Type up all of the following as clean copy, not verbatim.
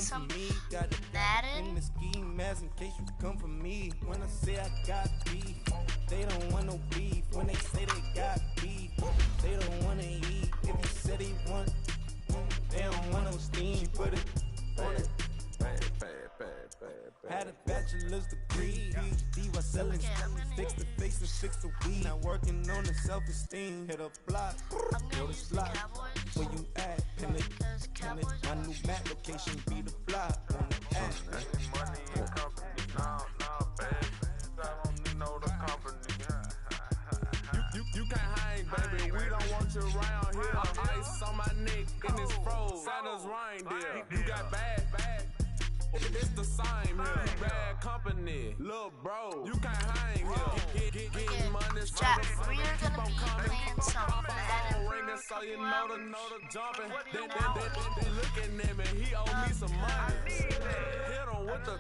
some Madden. In the ski mask in case you come for me. When I say I got beef, they don't want no beef. When they say they got beef, they don't wanna eat. If you said they want, they don't want no steam. Put it on it. Had a bachelor's degree, PhD while selling fix the face and fix the weed. Now working on the self-esteem. Hit a block, I'm go to slot. Where you at? Pin it, my new map location be the block on the app. Money and company, no, bad things. I don't know the company. You can't hang, baby. We don't want you around here. Ice on my neck in this froze. Santa's reindeer. You got bad. It's the same here. Bad company, little bro. You can't hang here. Get money. Chat, we are gonna be playing some Madden for a so you couple know hours. the jumping. They looking at me. He owe me some money. Hit him with the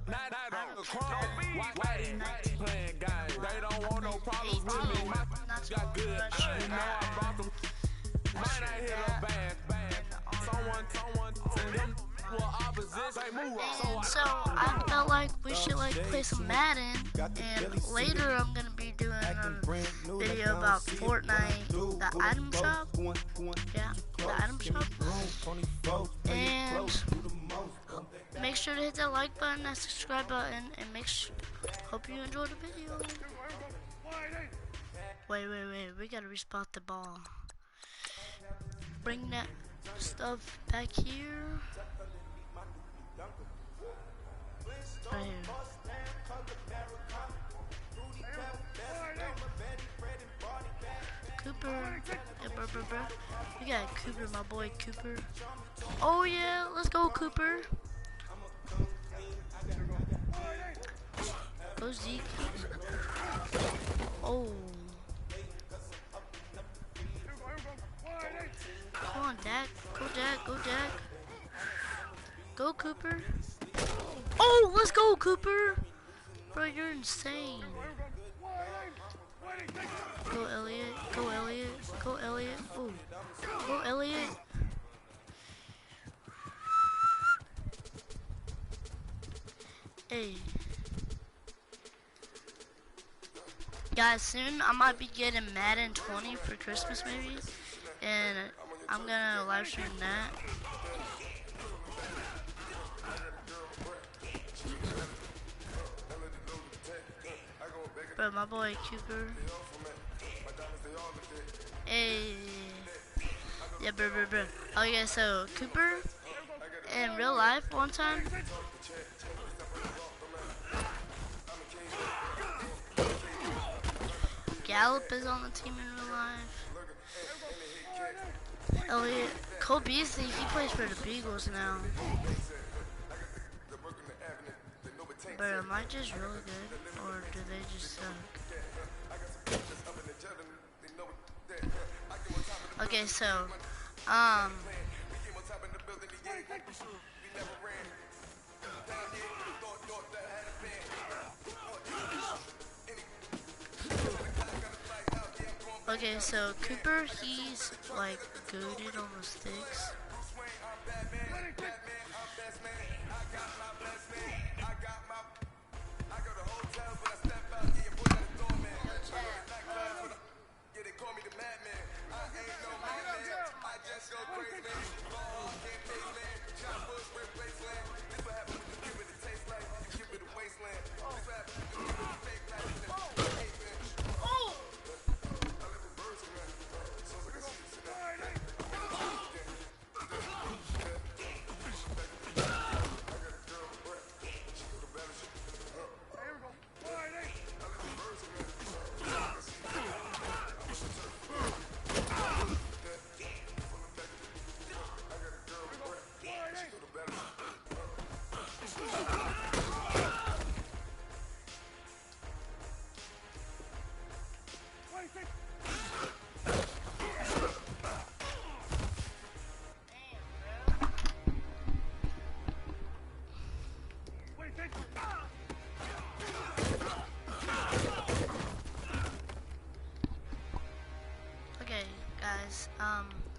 night on the crime. Why they playing games? They don't want no problems with me. My got good. You know I brought them. Mine I hit a bad. Someone send them to opposition. And so I felt like we should play some Madden, and later I'm gonna be doing a video about Fortnite, the item shop. Yeah, the item shop. And make sure to hit that like button, that subscribe button, and hope you enjoyed the video. Wait, we gotta respot the ball. Bring that stuff back here. Right here. Cooper. Yeah, bro. We got Cooper, my boy Cooper. Oh yeah, let's go Cooper. Go Zeke. Oh. Come on, Dak. Go Dak. Go Cooper. Oh, let's go Cooper. Bro, you're insane. Go Elliott. Oh, go Elliott. Hey. Guys, soon I might be getting Madden 20 for Christmas maybe. And I'm gonna live stream that. Bro, my boy Cooper. Hey. Yeah, bro. Okay, so Cooper in real life one time. Gallup is on the team in real life. Elliott, Cole Beasley, he plays for the Beagles now. But am I just really good, or do they just suck? Okay, so, okay, so Cooper, he's like goated on the sticks.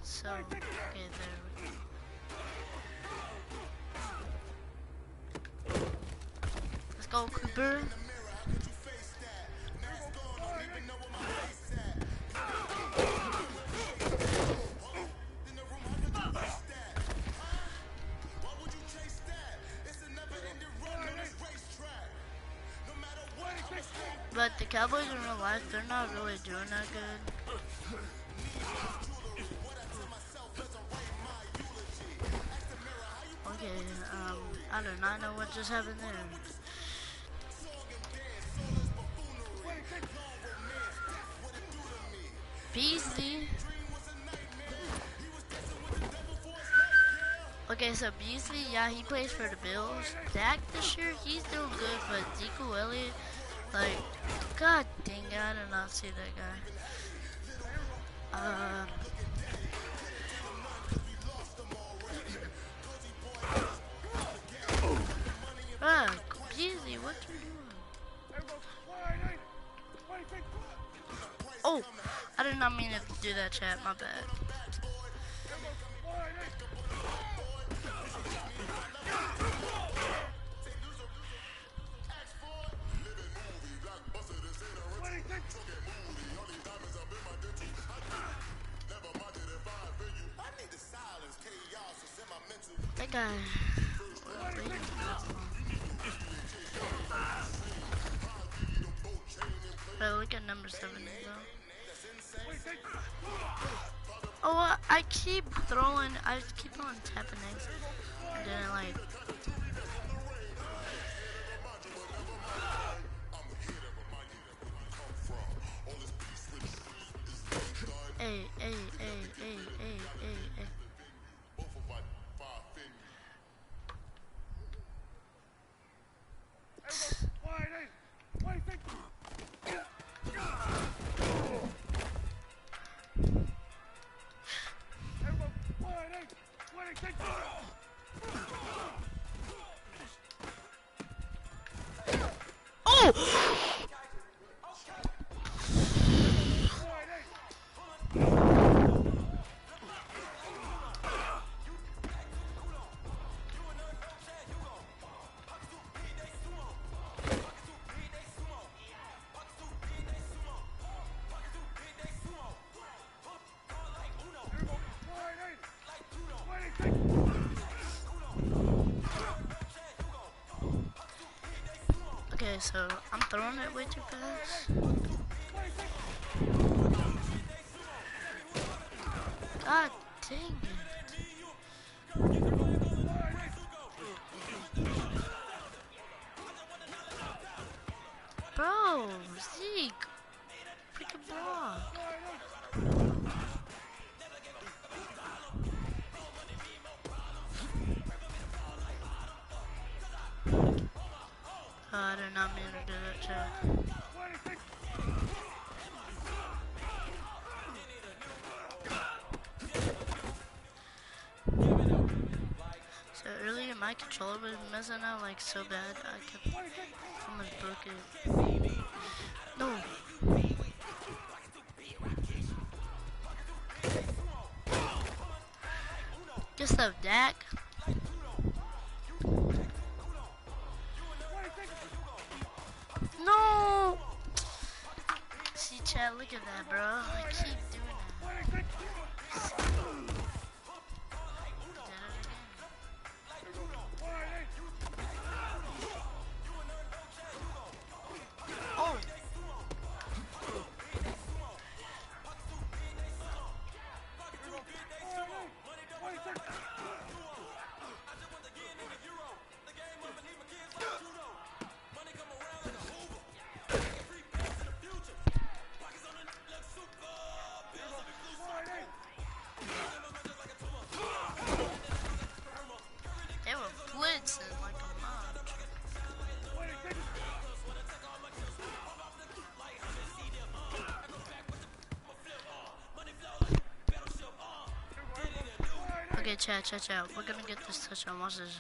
So, okay, there we go. go, Cooper. But the Cowboys in real life, they're not really doing that good. Okay, I do not know what just happened there. Beasley. Okay, so Beasley, yeah, he plays for the Bills. Dak this year, he's doing good, but Zeke Elliott, like, god dang it, I did not see that guy. Beasley, what you doing? Oh, I did not mean to do that, chat, my bad. That guy. But look at number 7 though. Oh, I keep throwing tapping eggs. And then like. Hey. Okay, so I'm throwing it way too fast. God dang it. Bro, Zeke. Freaking block. I did not mean to do that, chat. So earlier my controller was messing up like so bad I could almost broke it. No. Good stuff, Dak. No! See, chat, look at that, bro. I keep doing that. Oh! They were blitzing like a mod. Okay, chat. We're gonna get this touchdown. Watch this.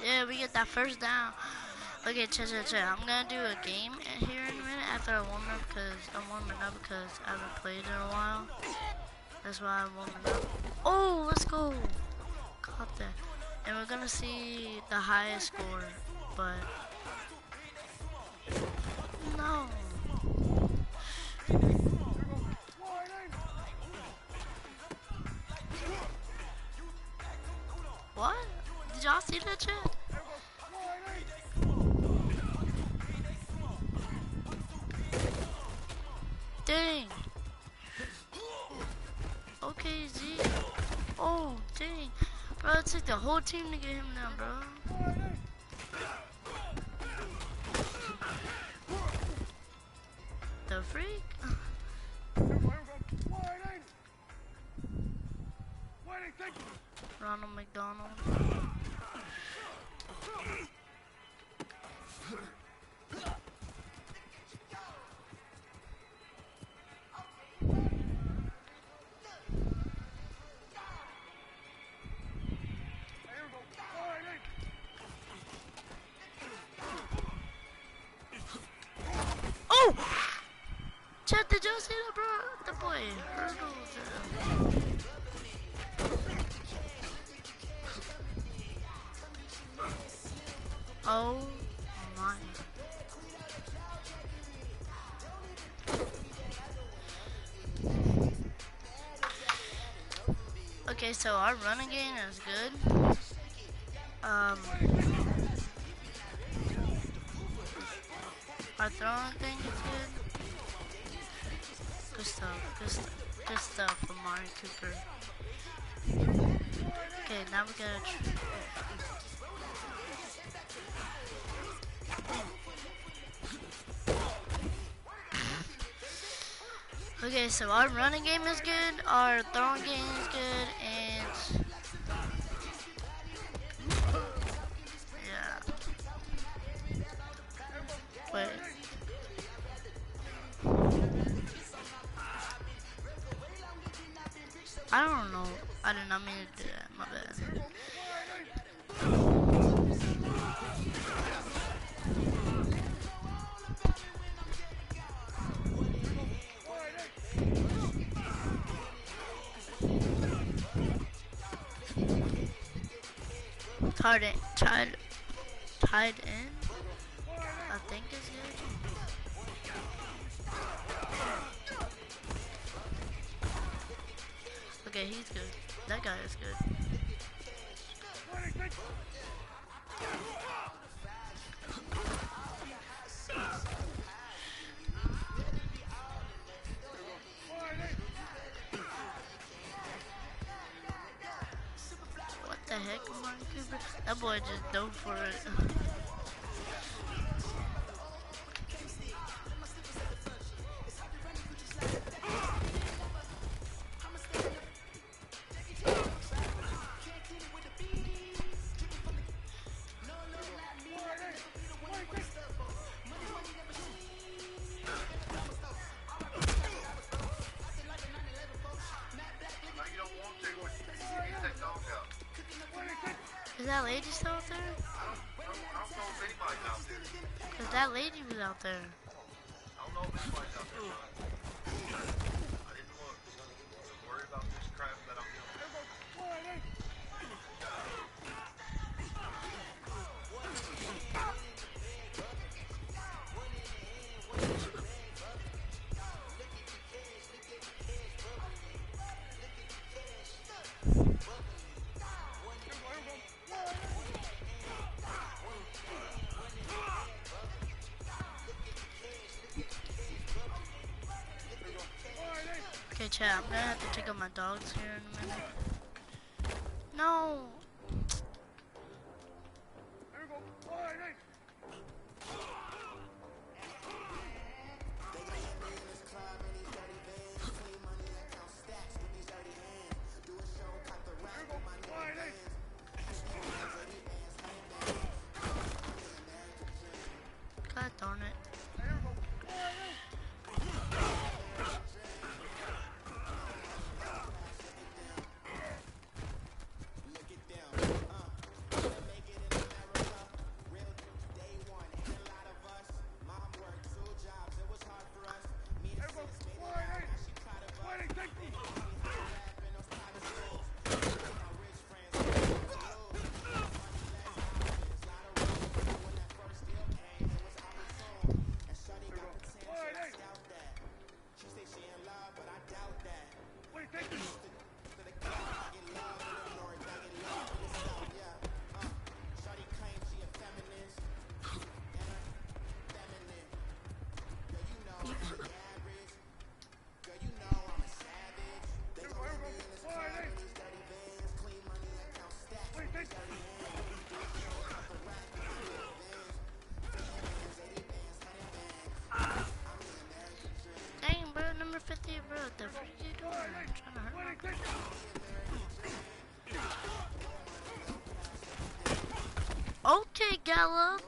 Yeah, we get that first down. Okay, chat. I'm gonna do a game here in a minute after I warm up because I haven't played in a while. That's why I'm warming up. Oh, let's go. Caught that. And we're gonna see the highest score, but no. What? Did y'all see that shit? Dang. Okay, Z. Oh, dang. Bro, it took the whole team to get him down, bro. The freak? Ronald McDonald. Oh! Chat, did y'all see that, bro? The boy hurdles. Oh my. Okay, so our running game is good. Our throwing thing is good. Good stuff, good stuff from Mario Cooper. Okay, now we gotta Okay, so our running game is good, our throwing game is good, and yeah. Wait. I don't know. I did not mean to do that. My bad. Tied in, I think is good. Okay, he's good. That guy is good. What the heck, Martin Cooper? That boy just dove for it. Is that lady still out there? I don't know if anybody's out there. Cause that lady was out there. I don't know if anybody's out there. I didn't look. Don't worry about this crap that I'm doing. Okay, chat, I'm gonna have to take out my dogs here in a minute. No! God darn it. Dang, bro, number 50, bro. What the frick are you doing? I'm trying to hurt my girl. Okay, Gallup.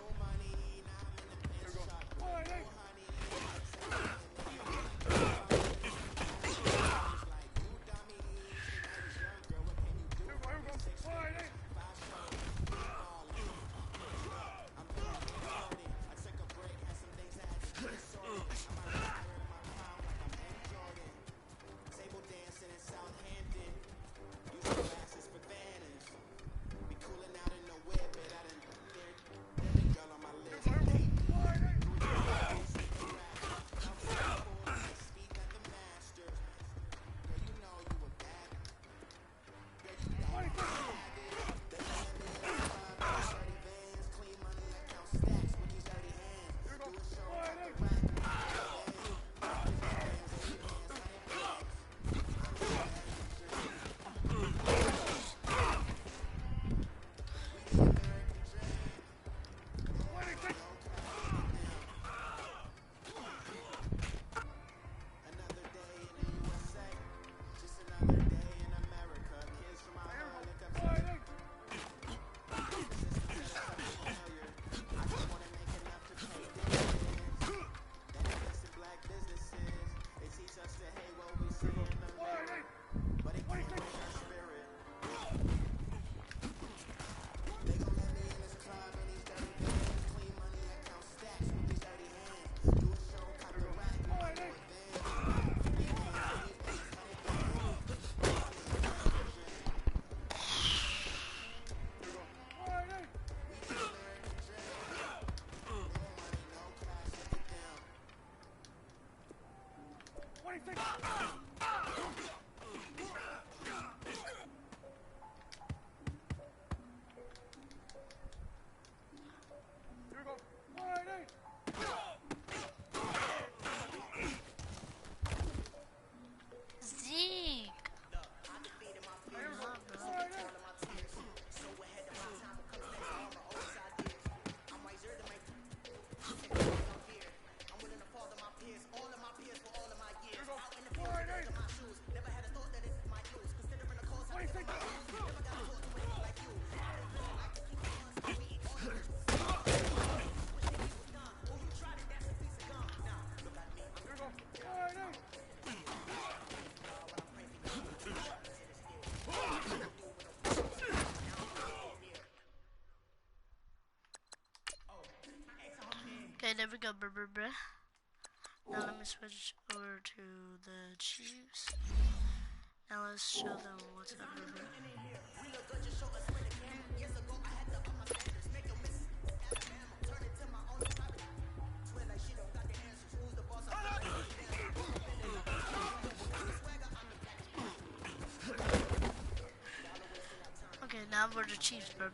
Zeke. Okay, there we go, bruh. Now let me switch over to the Chiefs. Now let's show them what's up, bruh. Okay, now we're the Chiefs, bruh.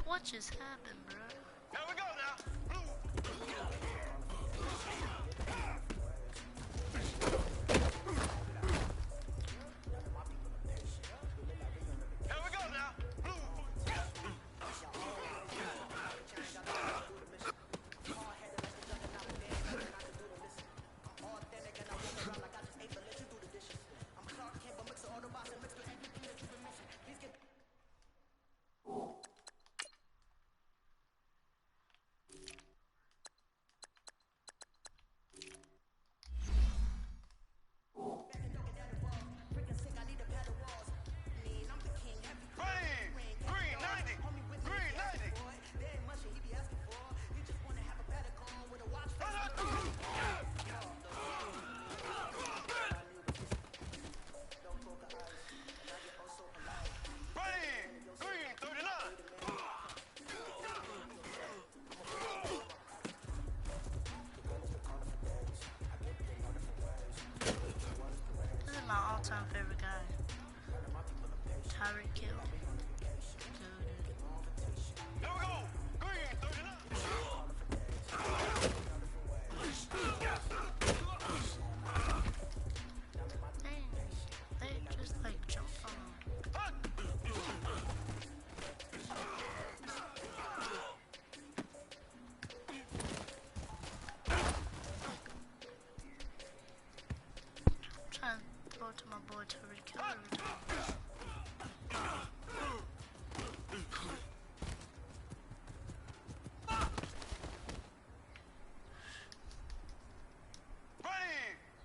What just happened, bro? Here we go now. Here we go now. all-time favorite guy. Tyreek Hill. Here we go. Green 39. They just like jumped on him. I'm trying to throw it to my boy Tyreek Hill every time.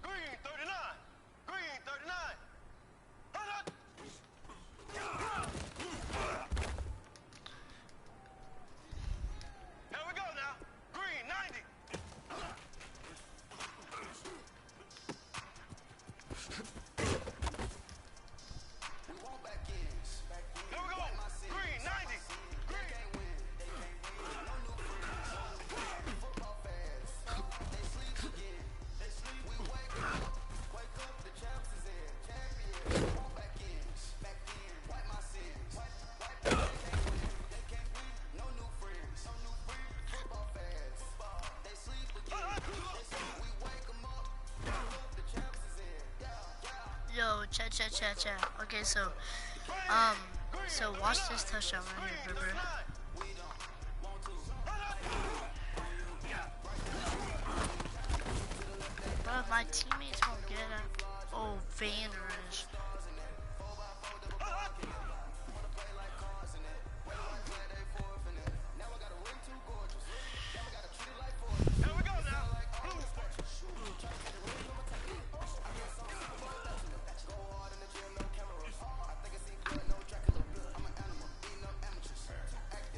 Green 39. Green 39. Here we go now. Green 90. Here we go. Green 90. Yo, chat. Okay, so watch this touchdown right here, Ripper. Bro, my teammates won't get it. Oh, Vanderish. Here we go now. Blue.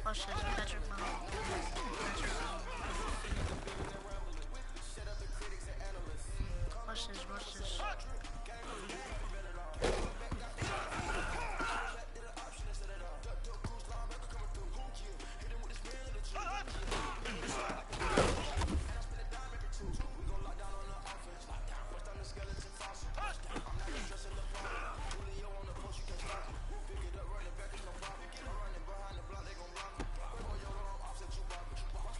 Watch this, Patrick Mahomes. Watch this.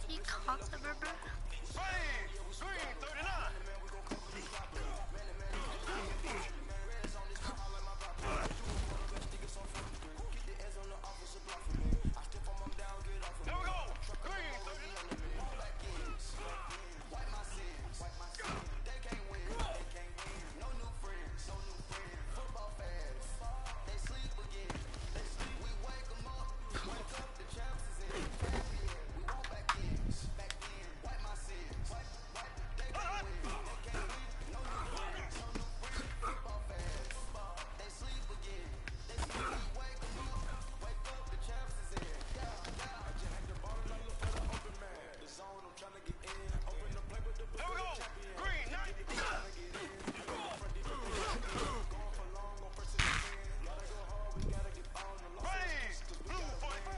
He caught the Ripper. Green 39. Here we go. Green 39. Here we go. Green 90. Ready. Blue 45.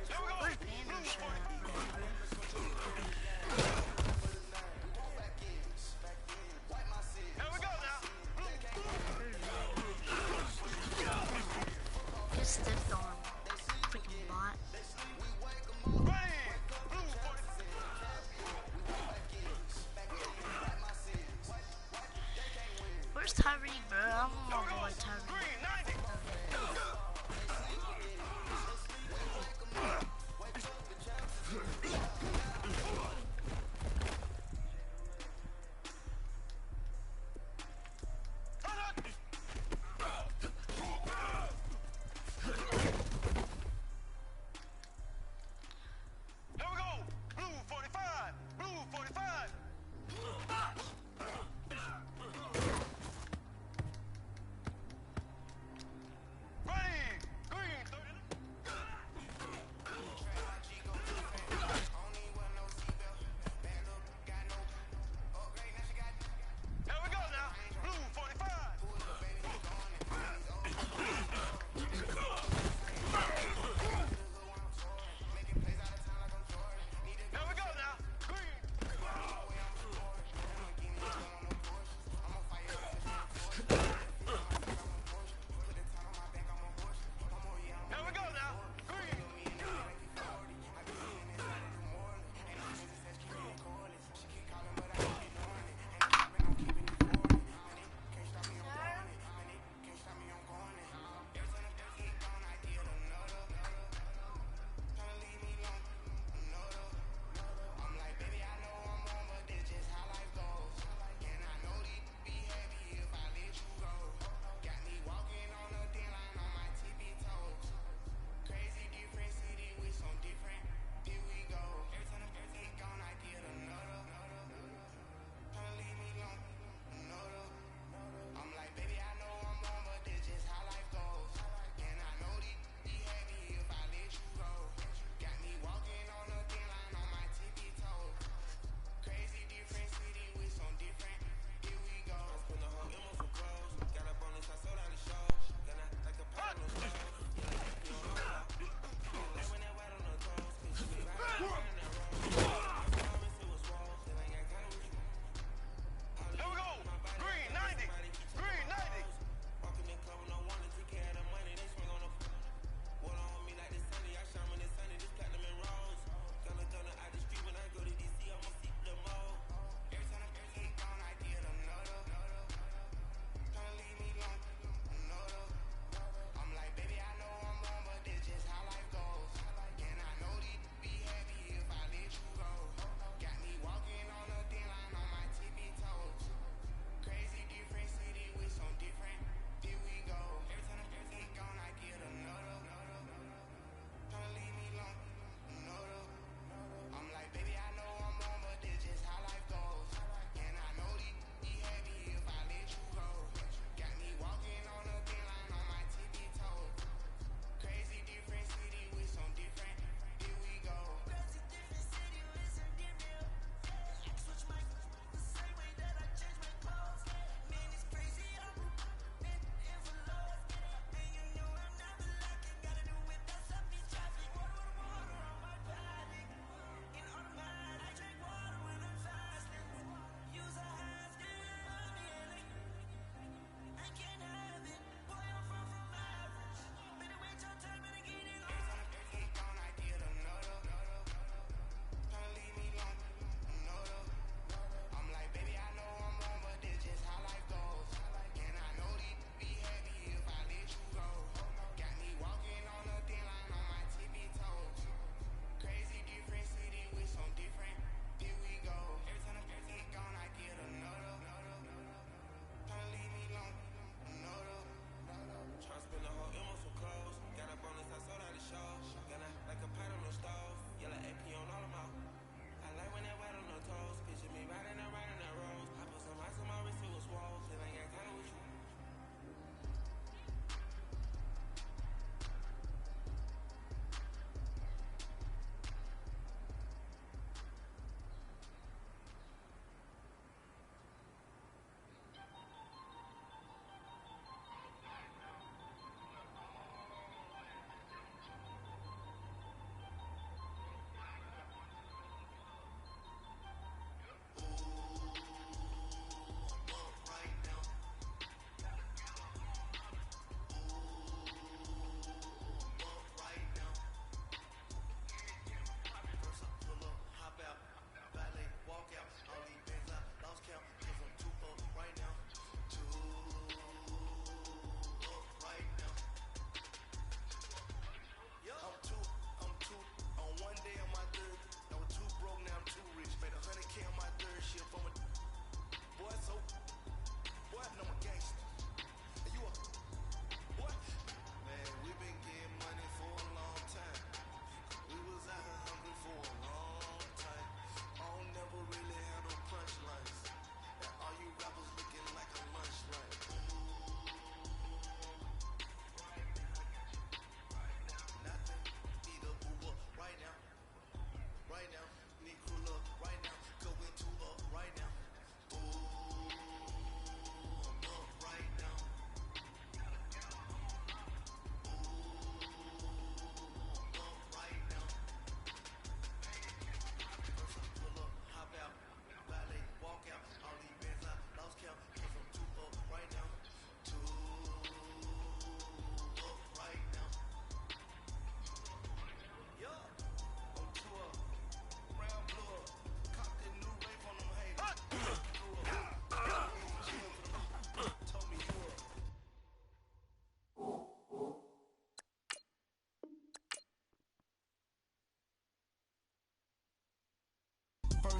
Here we go. Where's Vanderish Here we go now. Get stiffed on. Freaking bot. Ready. Blue 45. Where's Tyreek, bro? I'm Here on we my go. boy Tyreek. Green 90. Here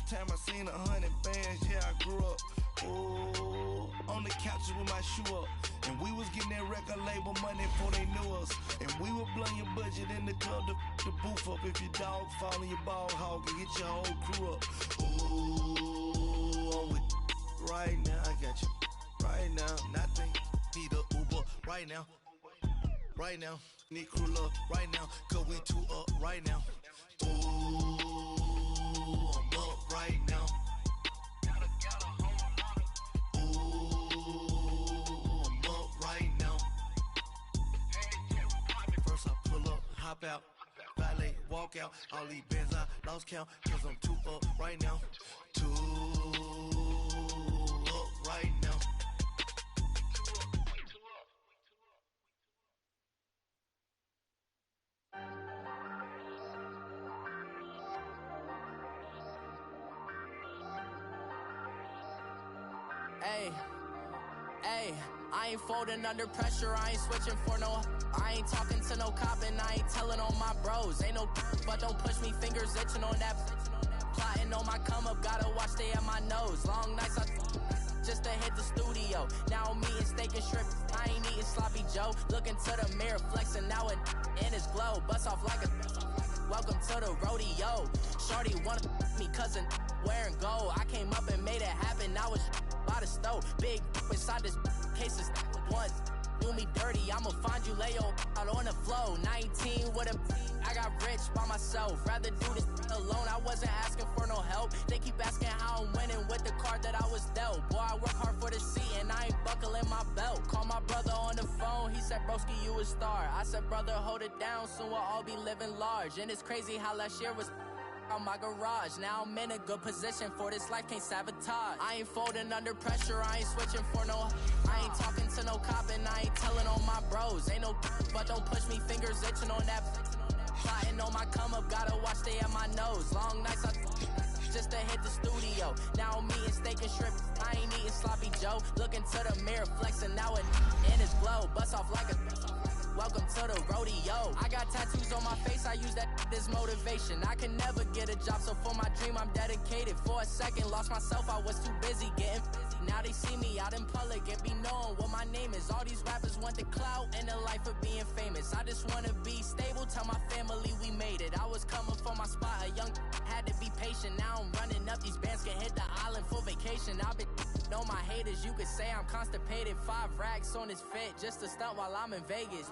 First time I seen 100 bands, yeah, I grew up. Ooh, on the couches with my shoe up. And we was getting that record label money before they knew us. And we would blow your budget in the club to the booth up. If your dog fall in your ball hog and get your whole crew up. Ooh, I'm with right now, I got you. Right now, nothing. Need a Uber right now. Right now, need crew love right now. Cause we two up right now. Ooh, I'm up right now. Hop out, valet, walk out. All these bands I lost count, cause I'm too up right now. Too up right now. Hey, hey, I ain't folding under pressure, I ain't switching for no. I ain't talking to no cop and I ain't telling on my bros. Ain't no but don't push me, fingers itching on that. Plotting on my come up, gotta watch stay at my nose. Long nights I just to hit the studio. Now I'm eating steak and shrimp, I ain't eating sloppy Joe. Looking to the mirror, flexing now and in his glow. Bust off like a welcome to the rodeo. Shorty wanna me cousin wearing gold. I came up and made it happen, I was by the stove. Big inside this cases once. Do me dirty, I'ma find you, lay your out on the floor. 19 with a I got rich by myself. Rather do this alone, I wasn't asking for no help. They keep asking how I'm winning with the card that I was dealt. Boy, I work hard for the seat and I ain't buckling my belt. Call my brother on the phone, he said, broski, you a star. I said, brother, hold it down, soon we'll all be living large. And it's crazy how last year was on my garage. Now I'm in a good position for this life, can't sabotage. I ain't folding under pressure, I ain't switching for no. I ain't talking to no cop and I ain't telling on my bros. Ain't no but don't push me, fingers itching on that. Plotting on my come up, gotta watch stay at my nose. Long nights I just to hit the studio. Now I'm eating steak and shrimp, I ain't eating sloppy Joe. Looking to the mirror, flexing now and in his glow. Bust off like a welcome to the rodeo. I got tattoos on my face, I use that as motivation. I can never get a job, so for my dream I'm dedicated. For a second, lost myself, I was too busy getting busy. Now they see me out in public and be knowing what my name is. All these rappers want the clout and the life of being famous. I just wanna be stable, tell my family we made it. I was coming for my spot, a young had to be patient. Now I'm running up, these bands can hit the island for vacation. I've been know my haters, you could say I'm constipated. 5 racks on his fit, just to stunt while I'm in Vegas.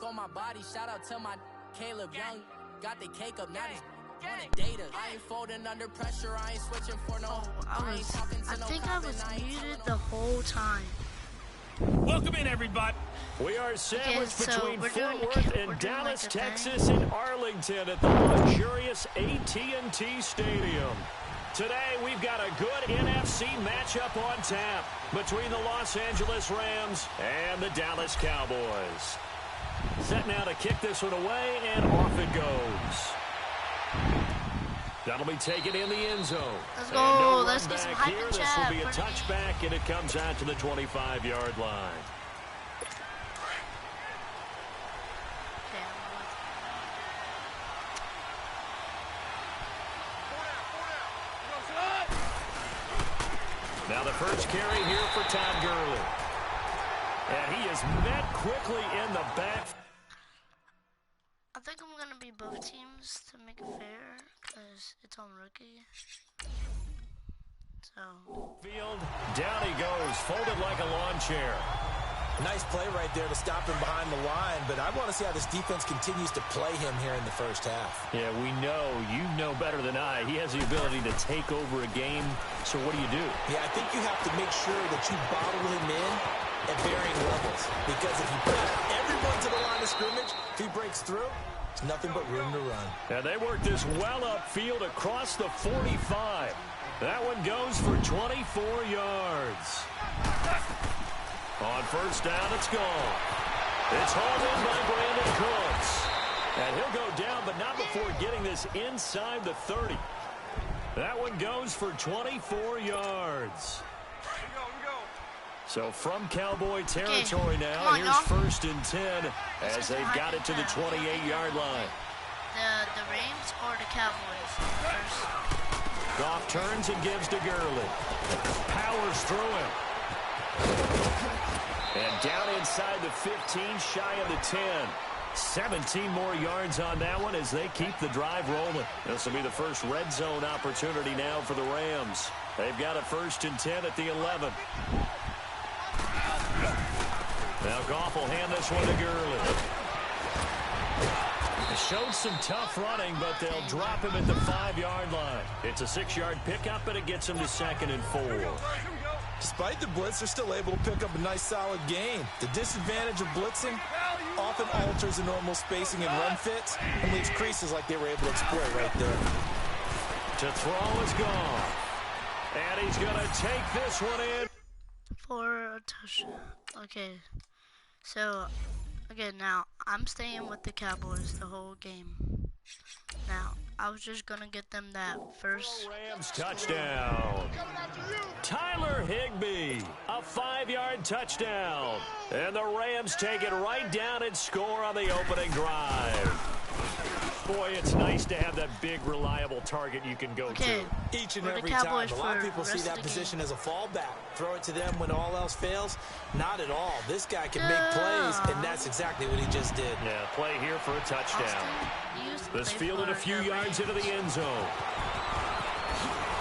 On my body, shout out to my Caleb Young. Got the cake up, now these wanted data. I ain't folding under pressure, I ain't switching for no. I ain't talking to no think I cop was and I ain't muted telling the whole time. Welcome in, everybody. We are sandwiched between Fort Worth and Dallas, Texas, and Arlington at the luxurious AT&T Stadium. Today, we've got a good NFC matchup on tap between the Los Angeles Rams and the Dallas Cowboys. Set now to kick this one away, and off it goes. That'll be taken in the end zone. Let's go. Let's get some hype here. and This chat. will be a touchback, and it comes out to the 25-yard line. Now the first carry here for Todd Gurley. And he is met quickly in the back. I think I'm going to be both teams to make it fair because it's on rookie. So. Field, down he goes, folded like a lawn chair. Nice play right there to stop him behind the line, but I want to see how this defense continues to play him here in the first half. Yeah, we know. You know better than I. He has the ability to take over a game, so what do? Yeah, I think you have to make sure that you bottle him in at varying levels, because if you put everyone to the line of scrimmage, if he breaks through, there's nothing but room to run. And they work this well upfield across the 45. That one goes for 24 yards. On first down, it's gone. It's hauled in by Brandon Cooks. And he'll go down, but not before getting this inside the 30. That one goes for 24 yards. So from Cowboy territory now, here's first and 10 as they've got it to the 28-yard line. The Rams or the Cowboys first? Goff turns and gives to Gurley. Powers through him. And down inside the 15, shy of the 10. 17 more yards on that one as they keep the drive rolling. This will be the first red zone opportunity now for the Rams. They've got a 1st and 10 at the 11. Now Goff will hand this one to Gurley. Showed some tough running, but they'll drop him at the 5-yard line. It's a 6-yard pickup, but it gets him to 2nd and 4. Despite the blitz, they're still able to pick up a nice, solid gain. The disadvantage of blitzing often alters the normal spacing and run fits and leaves creases like they were able to exploit right there. To throw is gone. And he's going to take this one in. For a touchdown. Okay. So, again, now, I'm staying with the Cowboys the whole game. Now, I was just going to get them that first. Rams touchdown. Tyler Higbee, a 5-yard touchdown. And the Rams take it right down and score on the opening drive. Boy, it's nice to have that big, reliable target you can go to. Each and every time. A lot of people see that position as a fallback. Throw it to them when all else fails. Not at all. This guy can make plays, and that's exactly what he just did. Yeah, play here for a touchdown. This fielded a few yards into the end zone.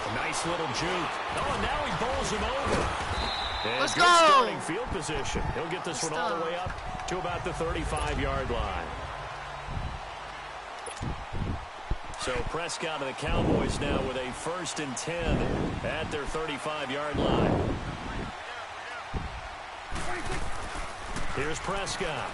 A nice little juke. Oh, and now he bowls him over. And Let's good go. starting field position. He'll get this one all the way up to about the 35-yard line. So Prescott and the Cowboys now with a 1st and 10 at their 35-yard line. Here's Prescott.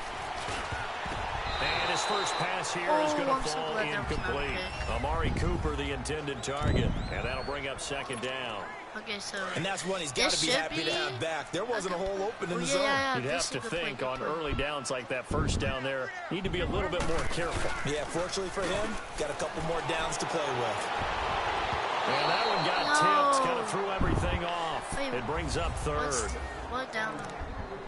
And his first pass here is going to fall incomplete. Amari Cooper, the intended target. And that'll bring up 2nd down. Okay, so and that's one he's got to be happy to have back. There wasn't a hole open in the zone. You'd have to think on early downs like that first down there, need to be a little bit more careful. Yeah, fortunately for him, got a couple more downs to play with. And that one got tipped, kind of threw everything off. It brings up 3rd. What down?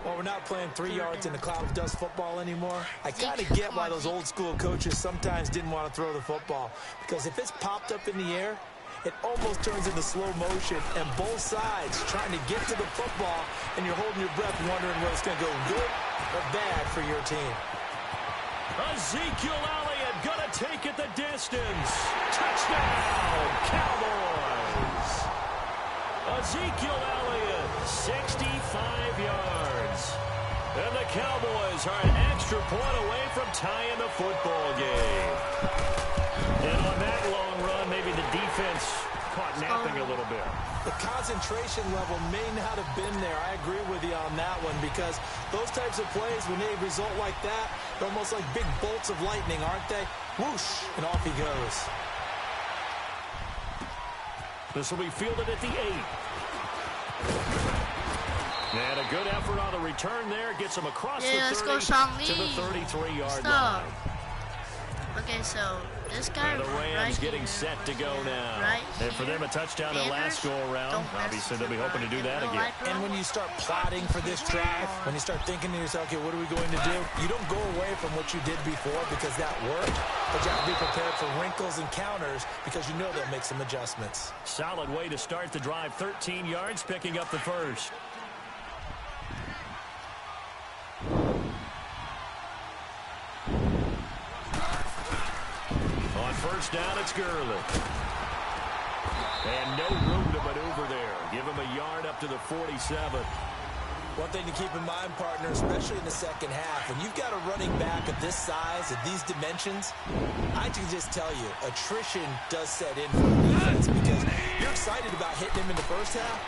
Well, we're not playing 3 yards in the cloud of dust football anymore. I kind of get why those old school coaches sometimes didn't want to throw the football. Because if it's popped up in the air, it almost turns into slow motion, and both sides trying to get to the football, and you're holding your breath wondering whether it's going to go good or bad for your team. Ezekiel Elliott going to take it the distance. Touchdown, Cowboys. Ezekiel Elliott, 65 yards. And the Cowboys are an extra point away from tying the football game. And on that long run, maybe the defense caught napping a little bit. The concentration level may not have been there. I agree with you on that one because those types of plays, when they result like that, they're almost like big bolts of lightning, aren't they? Whoosh, and off he goes. This will be fielded at the 8. And a good effort on the return there. Gets him across the 30 to the 33-yard line. Okay, so this guy and the Rams getting set to go now. And for them, a touchdown their last go-around. Obviously, they'll be hoping to do that again. And when you start plotting for this drive, when you start thinking to yourself, okay, what are we going to do? You don't go away from what you did before because that worked, but you have to be prepared for wrinkles and counters because you know they'll make some adjustmts. Solid way to start the drive. 13 yards, picking up the first. First down, it's Gurley. And no room to maneuver there. Give him a yard up to the 47. One thing to keep in mind, partner, especially in the second half, when you've got a running back of this size, of these dimensions, I can just tell you, attrition does set in for the defense because you're excited about hitting him in the first half.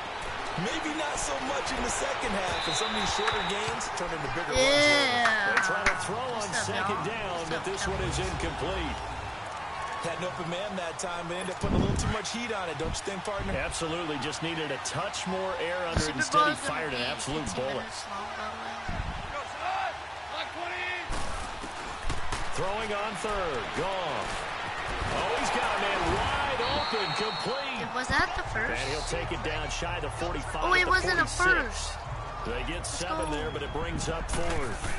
Maybe not so much in the second half, and some of these shorter gains turn into bigger ones. They try to throw on second down, but this one is incomplete. Had an open man that time, but ended up putting a little too much heat on it, don't you think, partner? Absolutely. Just needed a touch more air under it. Instead, he fired an absolute bullet. Throwing on 3rd. Gone. Oh, he's got a man wide open. Complete. Was that the first? And he'll take it down shy of the 45. Oh, it wasn't a first. They get 7 there, but it brings up 4th.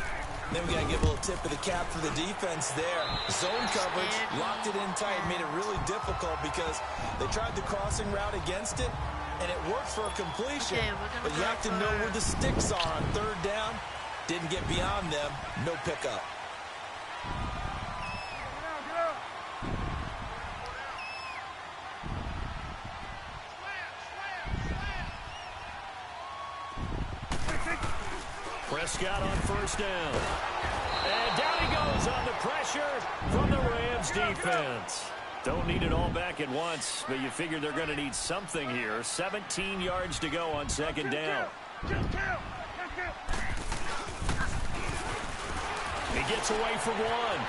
Then we got to give a little tip of the cap for the defense there. Zone coverage, locked it in tight, made it really difficult because they tried the crossing route against it, and it worked for a completion. But you have to know where the sticks are on third down. Didn't get beyond them. No pickup. Prescott on first down. And down he goes on the pressure from the Rams defense. Don't need it all back at once, but you figure they're going to need something here. 17 yards to go on second down. He gets away for one.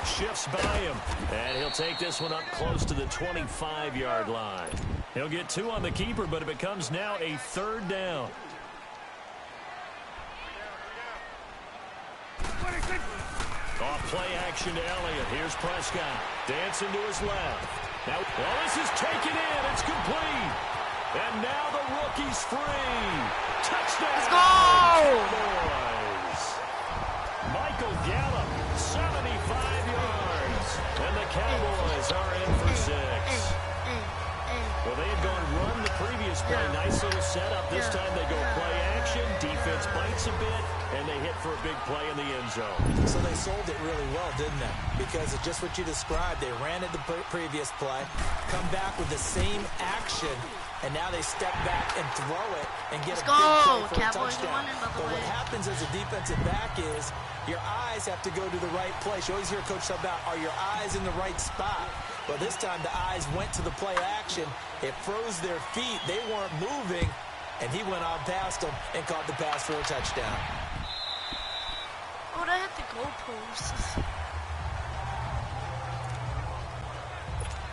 Shifts by him. And he'll take this one up close to the 25-yard line. He'll get 2 on the keeper, but it becomes now a third down. Off play action to Elliott. Here's Prescott. Dancing to his left. Now, well, this is taken in. It's complete. And now the rookie's free. Touchdown. Let's go. Boys. Michael Gallup, 75 yards. And the Cowboys are in for 6. Well, they had gone run the previous play. Nice little setup. This time they go play action. Defense bites a bit, and they hit for a big play in the end zone. So they sold it really well, didn't they? Because of just what you described. They ran it the previous play, come back with the same action, and now they step back and throw it and get a big play for a touchdown. But what happens as a defensive back is your eyes have to go to the right place. You always hear Coach talk about, are your eyes in the right spot? Well, this time the eyes went to the play action. It froze their feet. They weren't moving, and he went on past them and caught the pass for a touchdown. Oh, I hit the goalposts.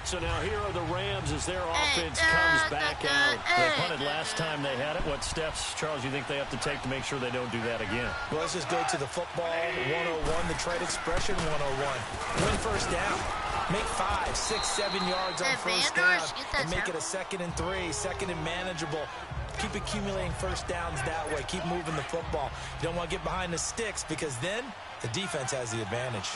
So now here are the Rams as their offense comes back out. They punted last time they had it. What steps, Charles, you think they have to take to make sure they don't do that again? Well, let's just go to the football 101, the trade expression 101. Win first down. Make 5, 6, 7 yards on first down and make it a 2nd and 3, 2nd and manageable. Keep accumulating first downs that way. Keep moving the football. You don't want to get behind the sticks because then the defense has the advantage.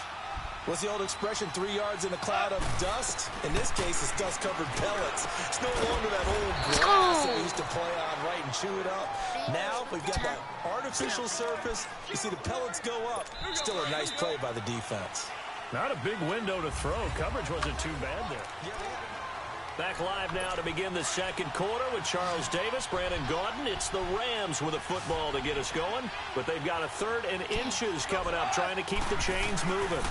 What's the old expression? 3 yards in a cloud of dust? In this case, it's dust-covered pellets. It's no longer that old grass that we used to play on, right, and chew it up. Now we've got that artificial surface. You see the pellets go up. Still a nice play by the defense. Not a big window to throw. Coverage wasn't too bad there. Back live now to begin the second quarter with Charles Davis, Brandon Gaudin. It's the Rams with a football to get us going, but they've got a 3rd and inches coming up, trying to keep the chains moving.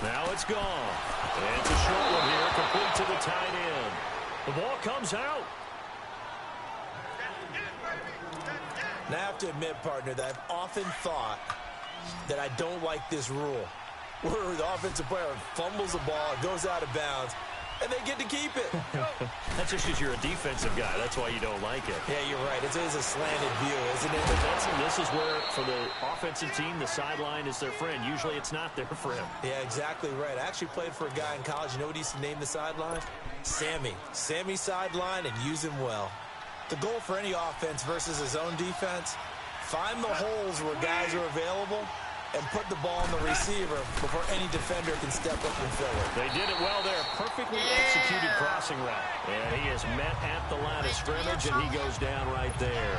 Now it's gone. And it's a short one here, complete to the tight end. The ball comes out. Now I have to admit, partner, that I've often thought that I don't like this rule, where the offensive player fumbles the ball, it goes out of bounds, and they get to keep it. That's just because you're a defensive guy. That's why you don't like it. Yeah, you're right. It is a slanted view, isn't it? But this is where, for the offensive team, the sideline is their friend. Usually it's not their friend. Yeah, exactly right. I actually played for a guy in college. You know what he used to name the sideline? Sammy. Sammy sideline, and use him well. The goal for any offense versus his own defense, find the holes where guys are available and put the ball on the receiver before any defender can step up and fill it. They did it well there. Perfectly executed crossing route. And he is met at the line of scrimmage, and he goes down right there.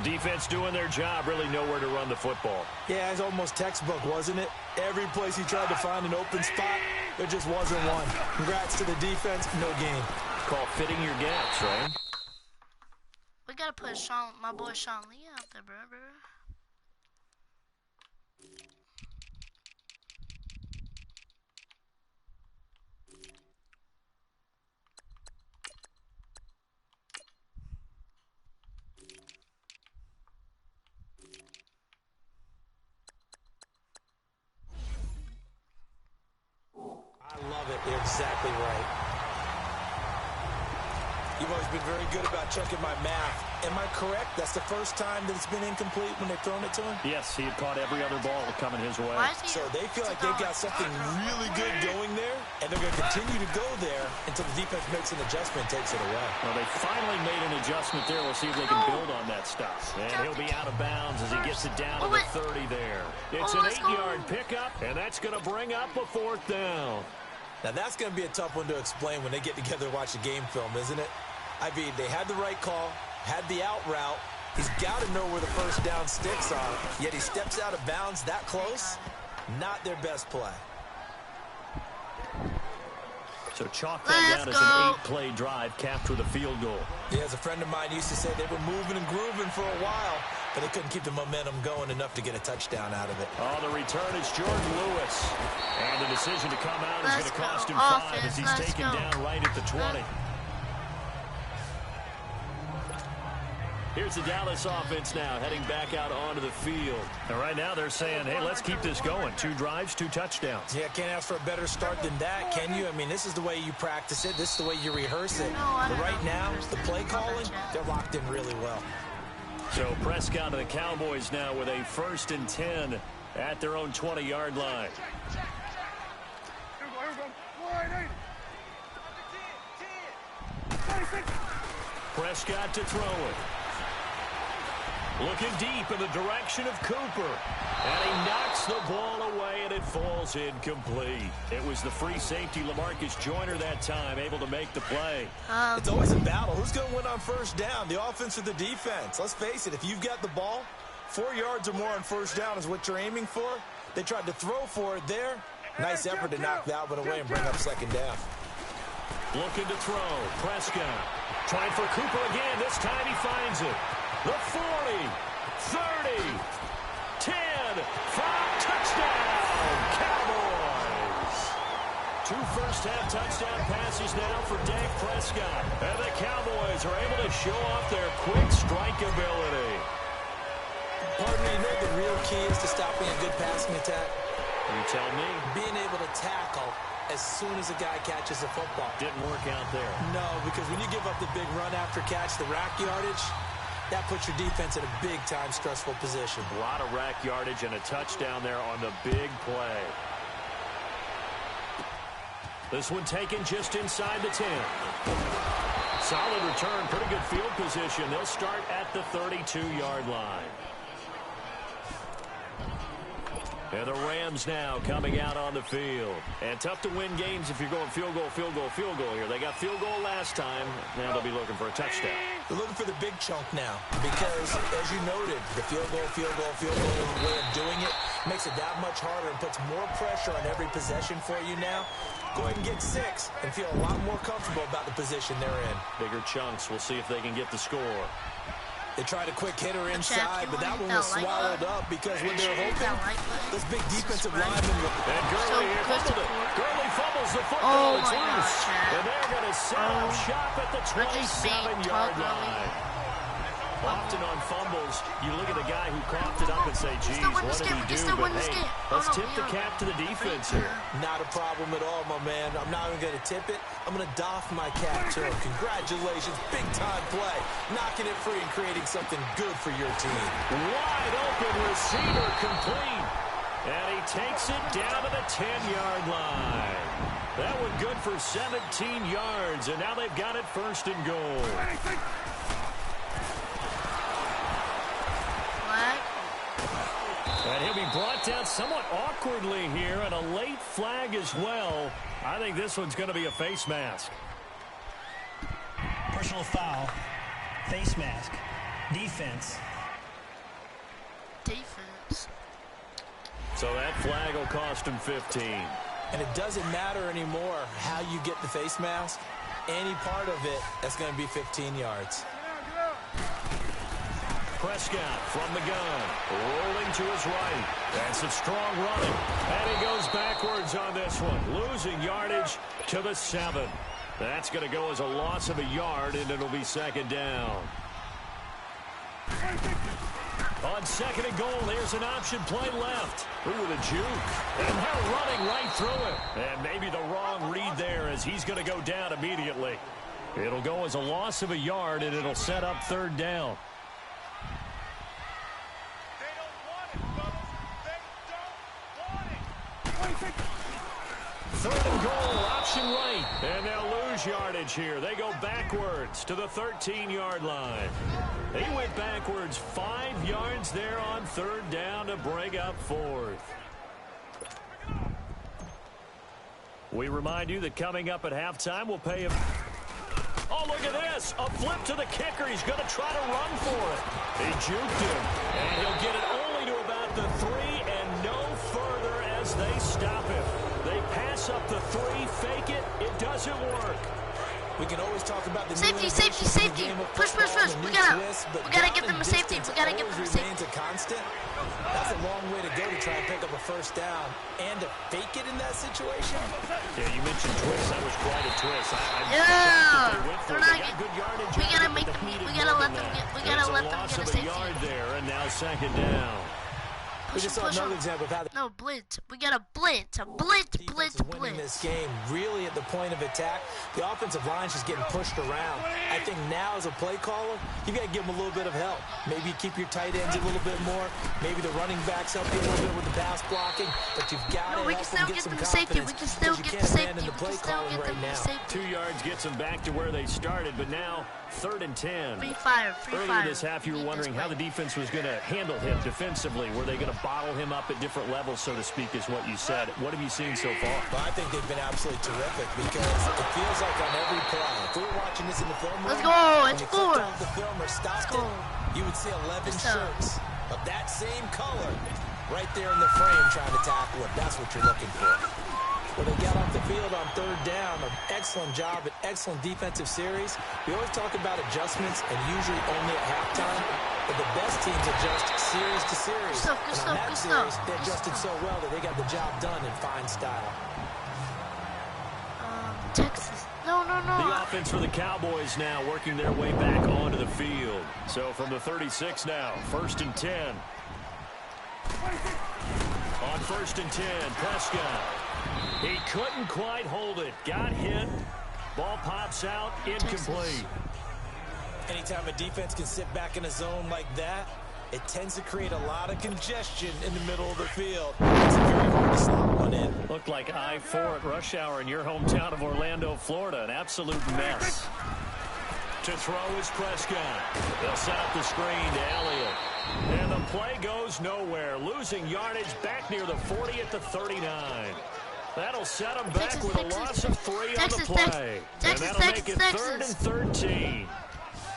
Defense doing their job, really nowhere to run the football. Yeah, it's almost textbook, wasn't it? Every place he tried to find an open spot, there just wasn't one. Congrats to the defense, no gain. Call fitting your gaps, right? We gotta put my boy Sean Lee out there, bro. I love it. You're exactly right. You've always been very good about checking my math. Am I correct? That's the first time that it's been incomplete when they've thrown it to him? Yes, he had caught every other ball coming his way. So they feel like they've got something really good going there, and they're going to continue to go there until the defense makes an adjustment and takes it away. Well, they finally made an adjustment there. We'll see if they can build on that stuff. And he'll be out of bounds as he gets it down to the 30 there. It's an 8-yard pickup, and that's going to bring up a 4th down. Now, that's going to be a tough one to explain when they get together and watch the game film, isn't it? I mean, they had the right call, had the out route. He's got to know where the first down sticks are, yet he steps out of bounds that close. Not their best play. So chalk that down as an 8-play drive capped with a field goal. Yeah, as a friend of mine used to say, they were moving and grooving for a while, but they couldn't keep the momentum going enough to get a touchdown out of it. Oh, the return is Jordan Lewis. And the decision to come out is going to cost him 5 as he's taken down right at the 20. Here's the Dallas offense now, heading back out onto the field. And right now they're saying, hey, let's keep this going. 2 drives, 2 touchdowns. Yeah, can't ask for a better start than that, can you? I mean, this is the way you practice it. This is the way you rehearse it. But right now, the play calling, they're locked in really well. So Prescott and the Cowboys now with a 1st and 10 at their own 20-yard line. Prescott to throw it. Looking deep in the direction of Cooper. And he knocks the ball away, and it falls incomplete. It was the free safety, LaMarcus Joyner, that time, able to make the play. It's always a battle. Who's going to win on first down, the offense or the defense? Let's face it, if you've got the ball, 4 yards or more on first down is what you're aiming for. They tried to throw for it there. Nice effort to knock that one away and bring up 2nd down. Looking to throw. Prescott trying for Cooper again. This time he finds it. The 40, 30, 10, 5, touchdown, Cowboys. 2 first-half touchdown passes now for Dak Prescott. And the Cowboys are able to show off their quick strike ability. Pardon me, you know the real key is to stopping a good passing attack? You tell me. Being able to tackle as soon as a guy catches a football. Didn't work out there. No, because when you give up the big run after catch, the rack yardage, that puts your defense in a big-time stressful position. A lot of rack yardage and a touchdown there on the big play. This one taken just inside the 10. Solid return, pretty good field position. They'll start at the 32-yard line. And the Rams now coming out on the field. And tough to win games if you're going field goal, field goal, field goal here. They got field goal last time. Now they'll be looking for a touchdown. They're looking for the big chunk now because, as you noted, the field goal way of doing it makes it that much harder and puts more pressure on every possession for you now. Go ahead and get 6 and feel a lot more comfortable about the position they're in. Bigger chunks. We'll see if they can get the score. They tried a quick hitter inside, but that one was swallowed up because when they're hoping, those big defensive linemen. And Gurley here fumbled it. Gurley fumbles the football. It's loose. And they're going to set up shop at the 27-yard line. Often on fumbles, you look at the guy who coughed it up and say, geez, what did he do? But hey, let's tip the cap to the defense here. Not a problem at all, my man. I'm not even going to tip it. I'm going to doff my cap to him. Congratulations. Big-time play. Knocking it free and creating something good for your team. Wide open receiver complete. And he takes it down to the 10-yard line. That one good for 17 yards. And now they've got it 1st and goal. And he'll be brought down somewhat awkwardly here, and a late flag as well. I think this one's going to be a face mask. Personal foul, face mask, defense. Defense. So that flag will cost him 15. And it doesn't matter anymore how you get the face mask. Any part of it, that's going to be 15 yards. Prescott from the gun, rolling to his right. That's a strong running. And he goes backwards on this one, losing yardage to the 7. That's going to go as a loss of a yard, and it'll be 2nd down. On 2nd and goal, there's an option play left. Ooh, the juke. And they're running right through it. And maybe the wrong read there as he's going to go down immediately. It'll go as a loss of a yard, and it'll set up third down. Third and goal, option right. And they'll lose yardage here. They go backwards to the 13-yard line. They went backwards 5 yards there on third down to bring up fourth. We remind you that coming up at halftime, we'll pay him. Oh, look at this. A flip to the kicker. He's going to try to run for it. He juked him. And he'll get it only to about the 3 and no further as they stop him. They pass up the 3, fake it. It doesn't work. We can always talk about the safety. Push. We gotta give them a safety. We gotta give them a safety. Remains a constant. That's a long way to go to try and pick up a first down and to fake it in that situation. Yeah, you mentioned twist. That was quite a twist. They're not good yardage. We gotta let them get a safety. Yard there, and now second down. We just saw another example of how no blitz. We got a blitz. Blitz. Winning this game really at the point of attack. The offensive line's just getting pushed around. I think now as a play caller, you got to give them a little bit of help. Maybe you keep your tight ends a little bit more. Maybe the running backs help you a little bit with the pass blocking. But you've got to help them get some confidence. We can still get the safety. 2 yards gets them back to where they started, but now 3rd and 10. Free fire. Earlier this half, you were wondering how the defense was going to handle him defensively. Were they going to bottle him up at different levels, so to speak, is what you said. What have you seen so far? Well, I think they've been absolutely terrific because it feels like on every play, if we were watching this in the film room, let's go. It's four. Off the film or stopped it, you would see 11 shirts of that same color right there in the frame trying to tackle it. That's what you're looking for. When they got off the field on third down, an excellent job, an excellent defensive series. We always talk about adjustments and usually only at halftime, but the best teams adjust series to series. And on that series, they adjusted so well that they got the job done in fine style. Texas. No. The offense for the Cowboys now working their way back onto the field. So from the 36 now, 1st and 10. On 1st and 10, Prescott. He couldn't quite hold it. Got hit. Ball pops out. Incomplete. Anytime a defense can sit back in a zone like that, it tends to create a lot of congestion in the middle of the field. It's very hard to slot one in. Looked like I-4 at rush hour in your hometown of Orlando, Florida. An absolute mess. To throw is Prescott. They'll set up the screen to Elliott. And the play goes nowhere. Losing yardage back near the 40 at the 39. That'll set them back with a loss of 3 on the play. And that'll make it 3rd and 13.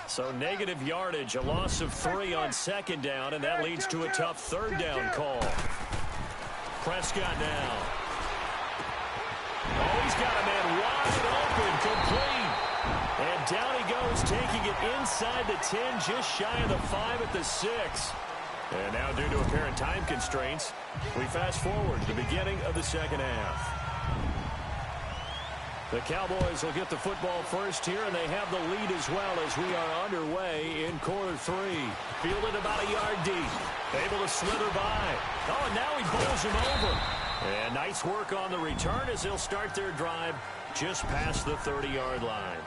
So negative yardage, a loss of 3 on 2nd down, and that leads to a tough 3rd down call. Prescott now. Oh, he's got a man wide open, complete. And down he goes, taking it inside the 10, just shy of the 5 at the 6. And now, due to apparent time constraints, we fast forward to the beginning of the 2nd half. The Cowboys will get the football first here, and they have the lead as well as we are underway in quarter 3. Fielded about a yard deep. Able to slither by. Oh, and now he bowls him over. And nice work on the return as they'll start their drive just past the 30-yard line.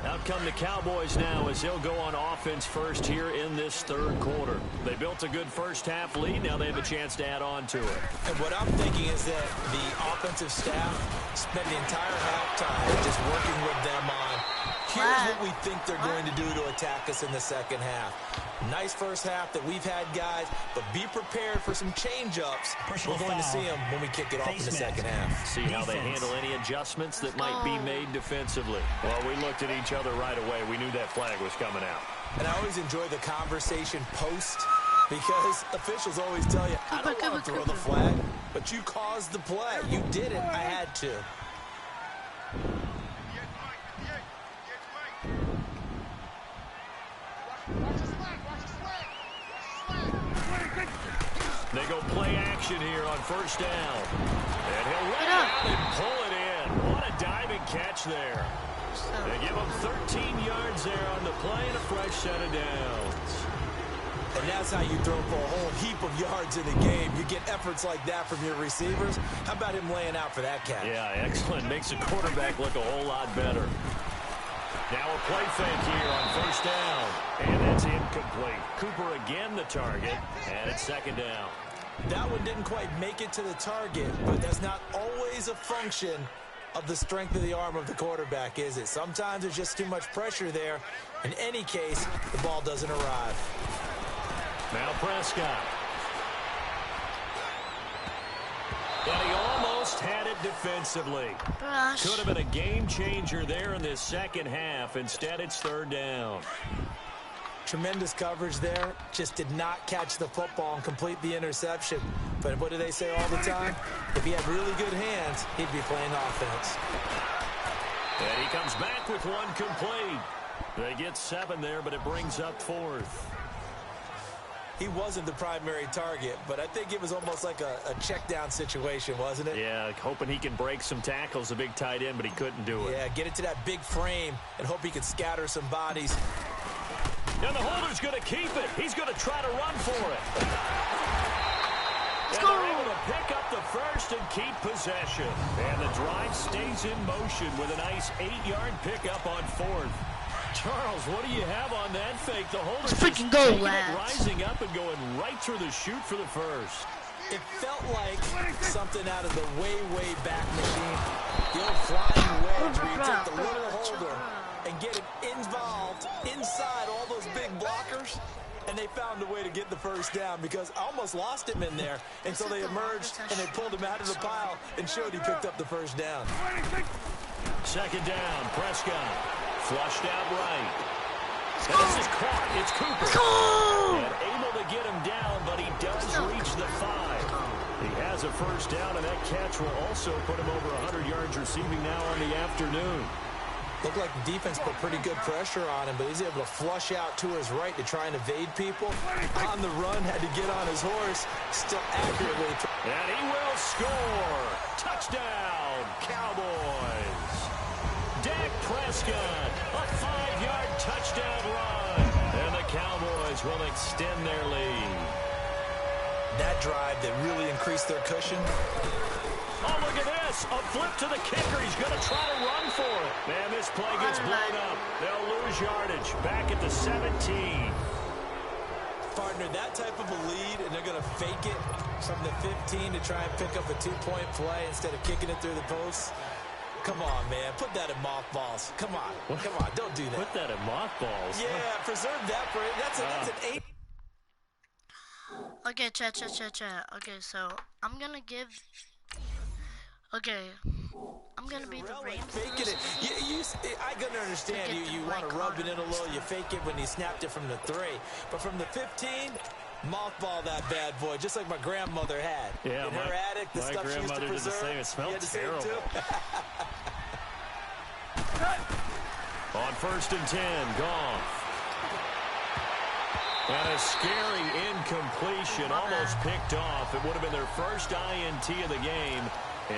Out come the Cowboys now as they'll go on offense first here in this 3rd quarter. They built a good first half lead. Now they have a chance to add on to it. And what I'm thinking is that the offensive staff spent the entire halftime just working with them on, here's what we think they're going to do to attack us in the 2nd half. Nice first half that we've had, guys, but be prepared for some change-ups. We're going to see them when we kick it off in the 2nd half. See how they handle any adjustments that might be made defensively. Well, we looked at each other right away. We knew that flag was coming out. And I always enjoy the conversation post because officials always tell you, I don't want to throw the flag, but you caused the play. You did it. I had to. They go play action here on 1st down. And he'll let it out and pull it in. What a diving catch there. They give him 13 yards there on the play and a fresh set of downs. And that's how you throw for a whole heap of yards in the game. You get efforts like that from your receivers. How about him laying out for that catch? Yeah, excellent. Makes the quarterback look a whole lot better. Now a play fake here on first down. And that's incomplete. Cooper again the target, and it's second down. That one didn't quite make it to the target, but that's not always a function of the strength of the arm of the quarterback, is it? Sometimes there's just too much pressure there. In any case, the ball doesn't arrive. Now Prescott. And he almost had it defensively. Could have been a game changer there in this second half. Instead, it's third down. Tremendous coverage there. Just did not catch the football and complete the interception. But what do they say all the time? If he had really good hands, he'd be playing offense. And he comes back with one complete. They get 7 there, but it brings up 4th. He wasn't the primary target, but I think it was almost like a check down situation, wasn't it? Yeah, hoping he can break some tackles, a big tight end, but he couldn't do it. Yeah, get it to that big frame and hope he can scatter some bodies. And the holder's going to keep it. He's going to try to run for it. And they're able to pick up the first and keep possession. And the drive stays in motion with a nice 8-yard pickup on 4th. Charles, what do you have on that fake? The holder's freaking go, rising up and going right through the chute for the first. It felt like something out of the way, way back machine. The old flying wedge where you take the little holder and get it involved inside all those big blockers. And they found a way to get the first down because I almost lost him in there until they emerged and they pulled him out of the pile and showed he picked up the first down. Second down, Prescott. Flushed out right. And this is caught. It's Cooper. And able to get him down, but he does reach the 5. He has a first down, and that catch will also put him over 100 yards receiving now on the afternoon. Looked like the defense put pretty good pressure on him, but he's able to flush out to his right to try and evade people. On the run, had to get on his horse, still accurately. And he will score. Touchdown, Cowboys. Dak Prescott, a 5-yard touchdown run. And the Cowboys will extend their lead. That drive that really increased their cushion. Oh, look at this. A flip to the kicker. He's going to try to run for it. Man, this play gets blown up. They'll lose yardage. Back at the 17. Partner, that type of a lead, and they're going to fake it from the 15 to try and pick up a 2-point play instead of kicking it through the posts. Come on, man. Put that in mothballs. Come on. Come on. Don't do that. Put that in mothballs? Yeah, preserve that for it. That's an 8. Okay, chat. Okay, so I'm going to give... Okay, I'm gonna be the Rams. Faking it. I can understand you want to rub it in a little. You fake it when he snapped it from the 3, but from the 15, mothball that bad boy, just like my grandmother had. Yeah, in her attic, the stuff she used to preserve. Did the same. It smelled terrible. On 1st and 10, Goff. And a scary incompletion, almost picked off. It would have been their first INT of the game.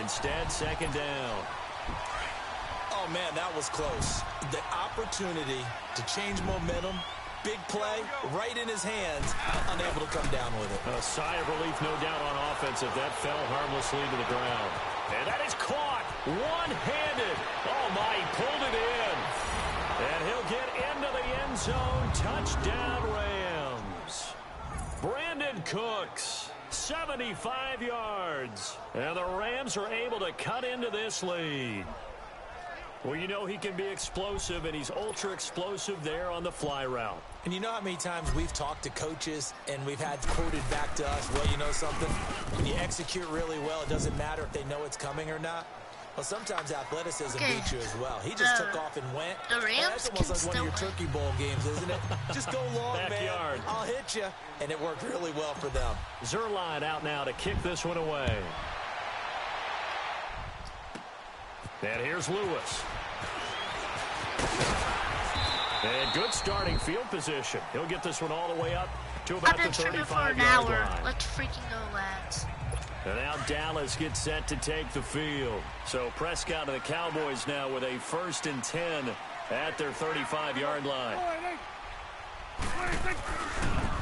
Instead, second down. Oh, man, that was close. The opportunity to change momentum, big play, right in his hands, unable to come down with it. A sigh of relief, no doubt, on offense if that fell harmlessly to the ground. And that is caught one-handed. Oh, my, he pulled it in. And he'll get into the end zone. Touchdown, Rams. Brandon Cooks. 75 yards. And the Rams are able to cut into this lead. Well, you know he can be explosive, and he's ultra-explosive there on the fly route. And you know how many times we've talked to coaches and we've had quoted back to us, well, you know something? When you execute really well, it doesn't matter if they know it's coming or not. Well, sometimes athleticism beats you as well. He just took off and went. The Rams that's almost like one of your Turkey Bowl games, isn't it? Just go long, Backyard. Man. I'll hit you. And it worked really well for them. Zuerlein out now to kick this one away. And here's Lewis. And good starting field position. He'll get this one all the way up to about the 35-yard line. Let's freaking go, lads. And now Dallas gets set to take the field. So Prescott and the Cowboys now with a 1st and 10 at their 35-yard line.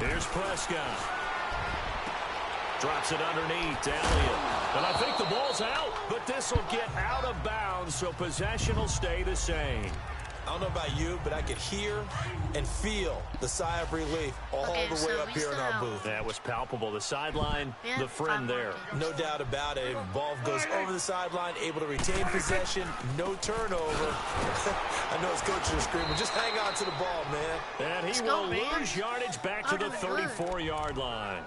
Here's Prescott. Drops it underneath to Elliott. And I think the ball's out, but this will get out of bounds, so possession will stay the same. I don't know about you, but I could hear and feel the sigh of relief all the way up here in our booth. That was palpable. The sideline, the friend there. No doubt about it. Ball goes over the sideline, able to retain possession, no turnover. I know his coaches are screaming, just hang on to the ball, man. And he will lose yardage back to the 34-yard line.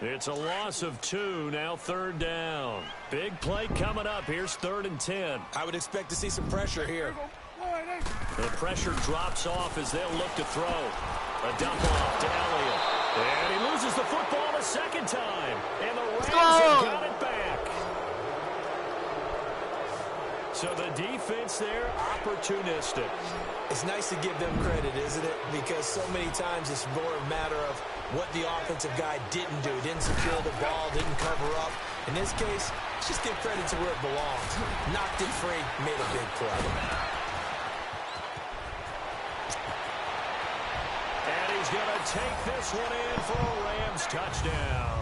It's a loss of 2, now 3rd down. Big play coming up. Here's 3rd and 10. I would expect to see some pressure here. The pressure drops off as they'll look to throw. A dump off to Elliott. And he loses the football a second time. And the Rams have got it back. So the defense there, opportunistic. It's nice to give them credit, isn't it? Because so many times it's more a matter of what the offensive guy didn't do. Didn't secure the ball, didn't cover up. In this case, just give credit to where it belongs. Knocked it free, made a big play. And he's going to take this one in for a Rams touchdown.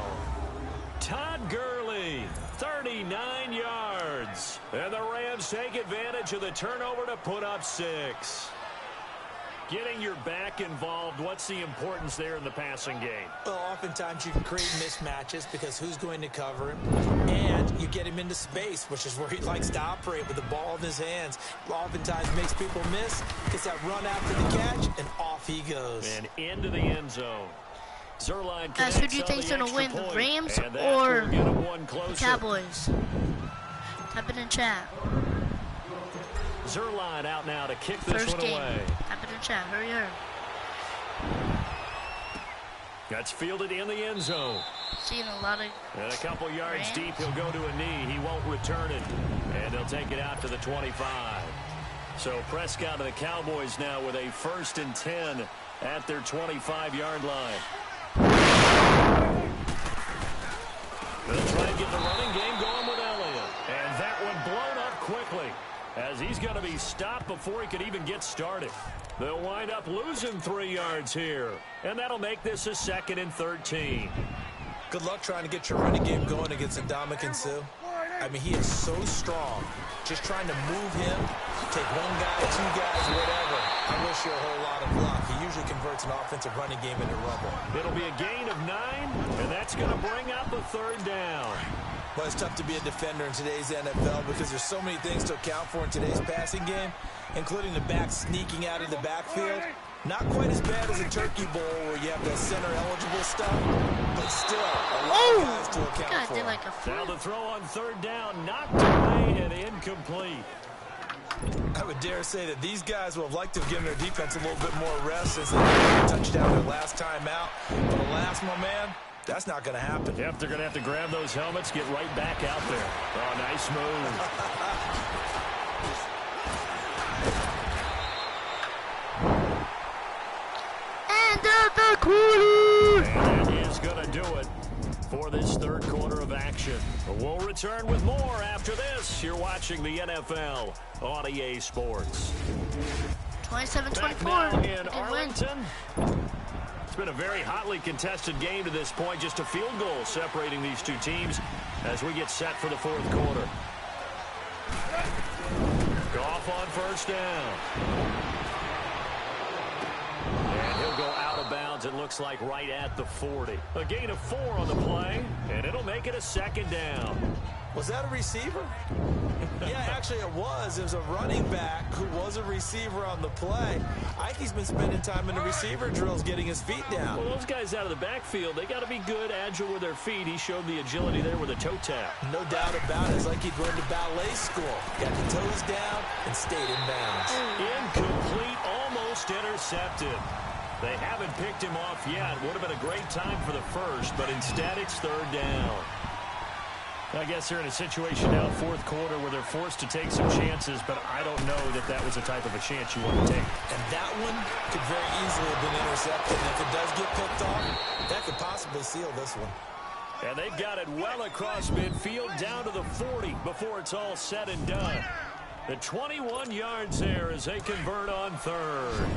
Todd Gurley, 39 yards. And the Rams take advantage of the turnover to put up 6. Getting your back involved, what's the importance there in the passing game? Well, oftentimes you can create mismatches because who's going to cover him? And you get him into space, which is where he likes to operate with the ball in his hands. Oftentimes makes people miss, gets that run after the catch, and off he goes. And into the end zone. Zuerlein. Guys, who do you think's going to win, the Rams or the Cowboys? Type it in chat. Zuerlein out now to kick this one away. Type it in chat. Hurry up. That's fielded in the end zone. Seeing a lot of. And a couple yards Rams. deep, he'll go to a knee. He won't return it. And they'll take it out to the 25. So Prescott and the Cowboys now with a 1st and 10 at their 25-yard line. They'll try and get the running game going with Elliott. And that one blown up quickly, as he's going to be stopped before he could even get started. They'll wind up losing 3 yards here, and that'll make this a 2nd and 13. Good luck trying to get your running game going against Ndamukong Suh. I mean, he is so strong. Just trying to move him, take 1 guy, 2 guys, whatever. I wish you a whole lot of luck. He usually converts an offensive running game into rubble. It'll be a gain of 9, and that's going to bring up a 3rd down. Well, it's tough to be a defender in today's NFL because there's so many things to account for in today's passing game, including the back sneaking out of the backfield. Not quite as bad as a turkey bowl where you have the center-eligible stuff, but still a lot of guys to account for. Like now the throw on 3rd down, knocked away and incomplete. I would dare say that these guys would have liked to have given their defense a little bit more rest since they got a touchdown their last time out. But alas, my man, that's not going to happen. Yep, they're going to have to grab those helmets, get right back out there. Oh, nice move. And at the quarter! And that is going to do it for this 3rd quarter of action. We'll return with more after this. You're watching the NFL on EA Sports. 27-24. In Arlington. It's been a very hotly contested game to this point. Just a field goal separating these two teams as we get set for the 4th quarter. Goff on 1st down. And he'll go out of bounds, it looks like, right at the 40. A gain of 4 on the play, and it'll make it a 2nd down. Was that a receiver? Yeah, actually it was. It was a running back who was a receiver on the play. Ike's been spending time in the receiver drills getting his feet down. Well, those guys out of the backfield, they got to be good, agile with their feet. He showed the agility there with a toe tap. No doubt about it. It's like he'd run to ballet school. Got the toes down and stayed in bounds. Incomplete, almost intercepted. They haven't picked him off yet. Would have been a great time for the 1st, but instead it's 3rd down. I guess they're in a situation now, 4th quarter, where they're forced to take some chances, but I don't know that that was the type of a chance you want to take. And that one could very easily have been intercepted. And if it does get picked off, that could possibly seal this one. And they've got it well across midfield, down to the 40 before it's all said and done. The 21 yards there as they convert on 3rd.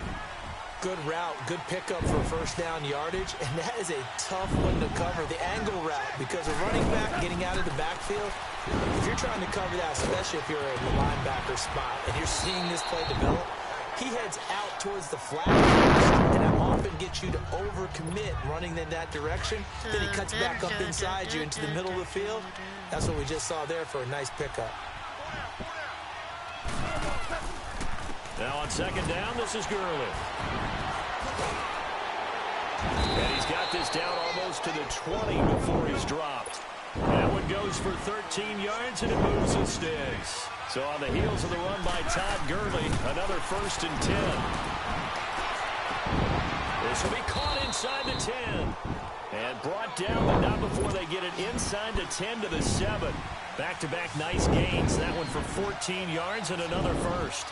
Good route, good pickup for first down yardage, and that is a tough one to cover, the angle route, because a running back getting out of the backfield, if you're trying to cover that, especially if you're in the linebacker spot and you're seeing this play develop, he heads out towards the flat, and that often gets you to overcommit running in that direction. Then he cuts back up inside you into the middle of the field. That's what we just saw there for a nice pickup. Now on second down, this is Gurley. And he's got this down almost to the 20 before he's dropped. That one goes for 13 yards, and it moves and sticks. So on the heels of the run by Todd Gurley, another 1st and 10. This will be caught inside the 10. And brought down, but not before they get it inside the 10 to the 7. Back-to-back nice gains. That one for 14 yards and another 1st.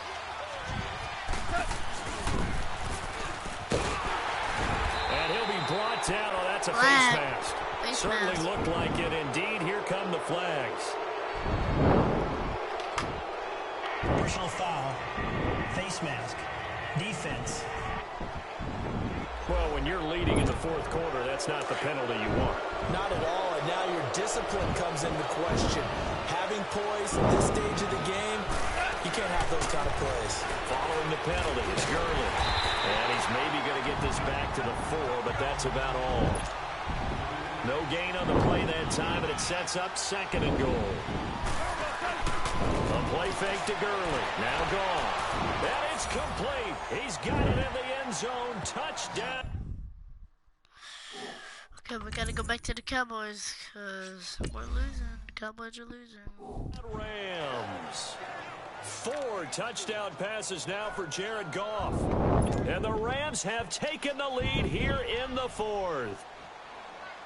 And he'll be brought down. Oh, that's a face mask. Certainly looked like it. Indeed, here come the flags. Personal foul, face mask, defense. Well, when you're leading in the 4th quarter, that's not the penalty you want. Not at all, and now your discipline comes into question. Having poise at this stage of the game, you can't have those kind of plays. Following the penalty is Gurley. And he's maybe going to get this back to the 4, but that's about all. No gain on the play that time, and it sets up 2nd and goal. A play fake to Gurley. Now gone. And it's complete. He's got it in the end zone. Touchdown. Okay, we got to go back to the Cowboys because we're losing. The Cowboys are losing. Rams. 4 touchdown passes now for Jared Goff. And the Rams have taken the lead here in the 4th.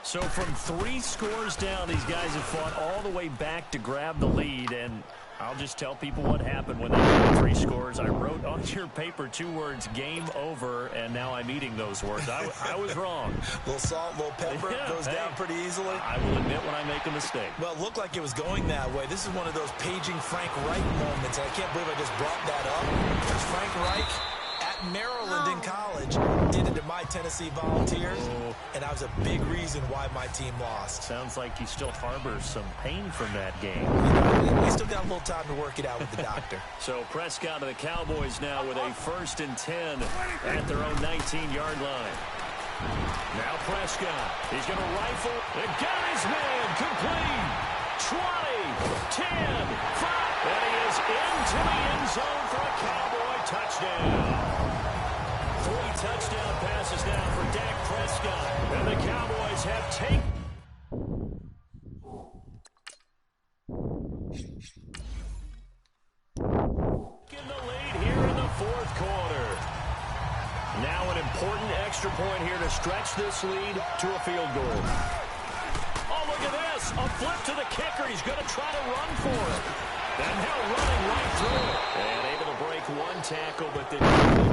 So from 3 scores down, these guys have fought all the way back to grab the lead. And I'll just tell people what happened when they got 3 scores. I wrote on your paper 2 words, game over, and now I'm eating those words. I was wrong. A little salt, a little pepper, goes down pretty easily. I will admit when I make a mistake. Well, it looked like it was going that way. This is one of those paging Frank Reich moments, and I can't believe I just brought that up. Because Frank Reich at Maryland in college did it to my Tennessee Volunteers, and that was a big reason why my team lost. Sounds like you still harbor some pain from that game. We still got a little time to work it out with the doctor. So Prescott of the Cowboys now with a 1st and 10 at their own 19-yard line. Now Prescott, he's going to rifle. And got his man, complete. 20, 10, 5. And he is into the end zone for a Cowboy touchdown. 3 touchdown passes now for Dak Prescott. And the Cowboys have taken the lead here in the 4th quarter. Now an important extra point here to stretch this lead to a field goal. Oh, look at this. A flip to the kicker. He's going to try to run for it. And now running right through it. And able to break 1 tackle, but then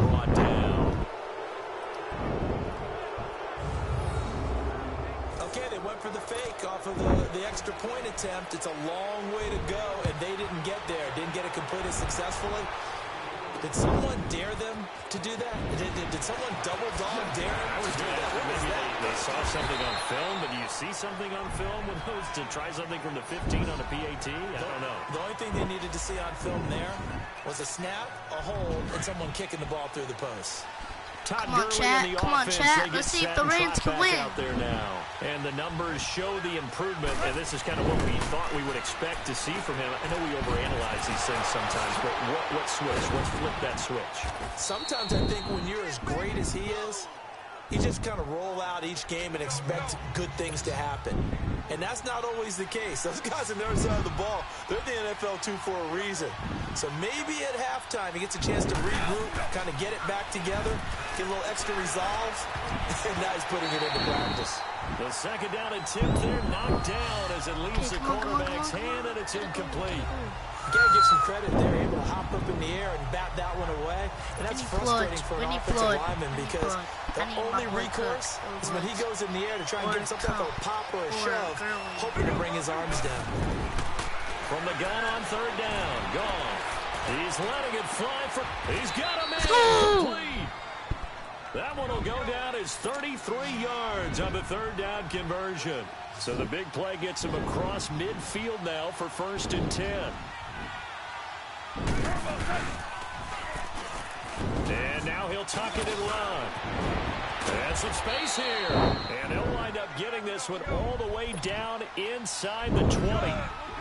brought down. Okay, they went for the fake off of the extra point attempt. It's a long way to go, and they didn't get there. Didn't get it completed successfully. Did someone dare them to do that? Did someone double dog dare them to do that? What was that? They saw something on film, but do you see something on film with those to try something from the 15 on a PAT? I don't know. The only thing they needed to see on film there was a snap, a hold, and someone kicking the ball through the post. Come on, chat. Come on, chat. Let's see if the Rams can win. Out there now. And the numbers show the improvement, and this is kind of what we thought we would expect to see from him. I know we overanalyze these things sometimes, but what switch? Let's flip that switch. Sometimes I think when you're as great as he is, you just kind of roll out each game and expect good things to happen. And that's not always the case. Those guys on the other side of the ball, they're the NFL 2 for a reason. So maybe at halftime he gets a chance to regroup, kind of get it back together, get a little extra resolve, and now he's putting it into practice. The 2nd down attempt there knocked down as it leaves the quarterback's hand, and it's incomplete. You got to give some credit there, able to hop up in the air and bat that one away. And that's frustrating for an offensive lineman because the only recourse is when he goes in the air to try and get some type of a pop or a shove, hoping to bring his arms down. From the gun on 3rd down, gone. He's letting it fly for. He's got a man complete. That one will go down as 33 yards on the third down conversion. So the big play gets him across midfield now for 1st and 10. And now he'll tuck it and run. And some space here. And he'll wind up getting this one all the way down inside the 20.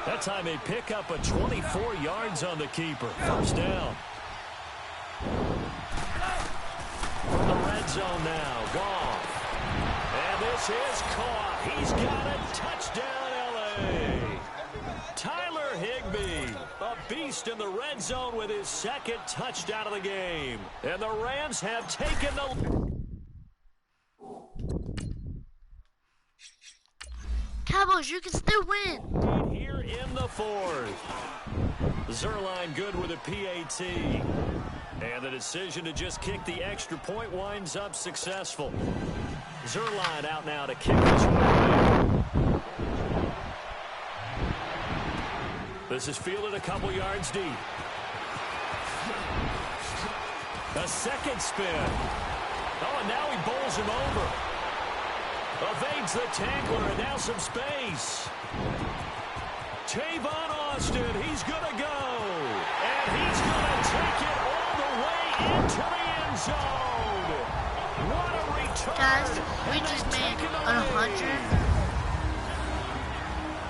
That time they pick up a 24 yards on the keeper. 1st down. From the red zone now, Goff. And this is caught. He's got a touchdown, L.A. Tyler Higbee, a beast in the red zone with his 2nd touchdown of the game. And the Rams have taken the... Cowboys, you can still win. Here in the 4th. Zerline good with a PAT. And the decision to just kick the extra point winds up successful. Zerline out now to kick this one. This is fielded a couple yards deep. A 2nd spin. Oh, and now he bowls him over. Evades the tackler, and now some space. Tavon Austin, he's going to go. And he's going to take it all the way into the end zone. What a return. Guys, we just made a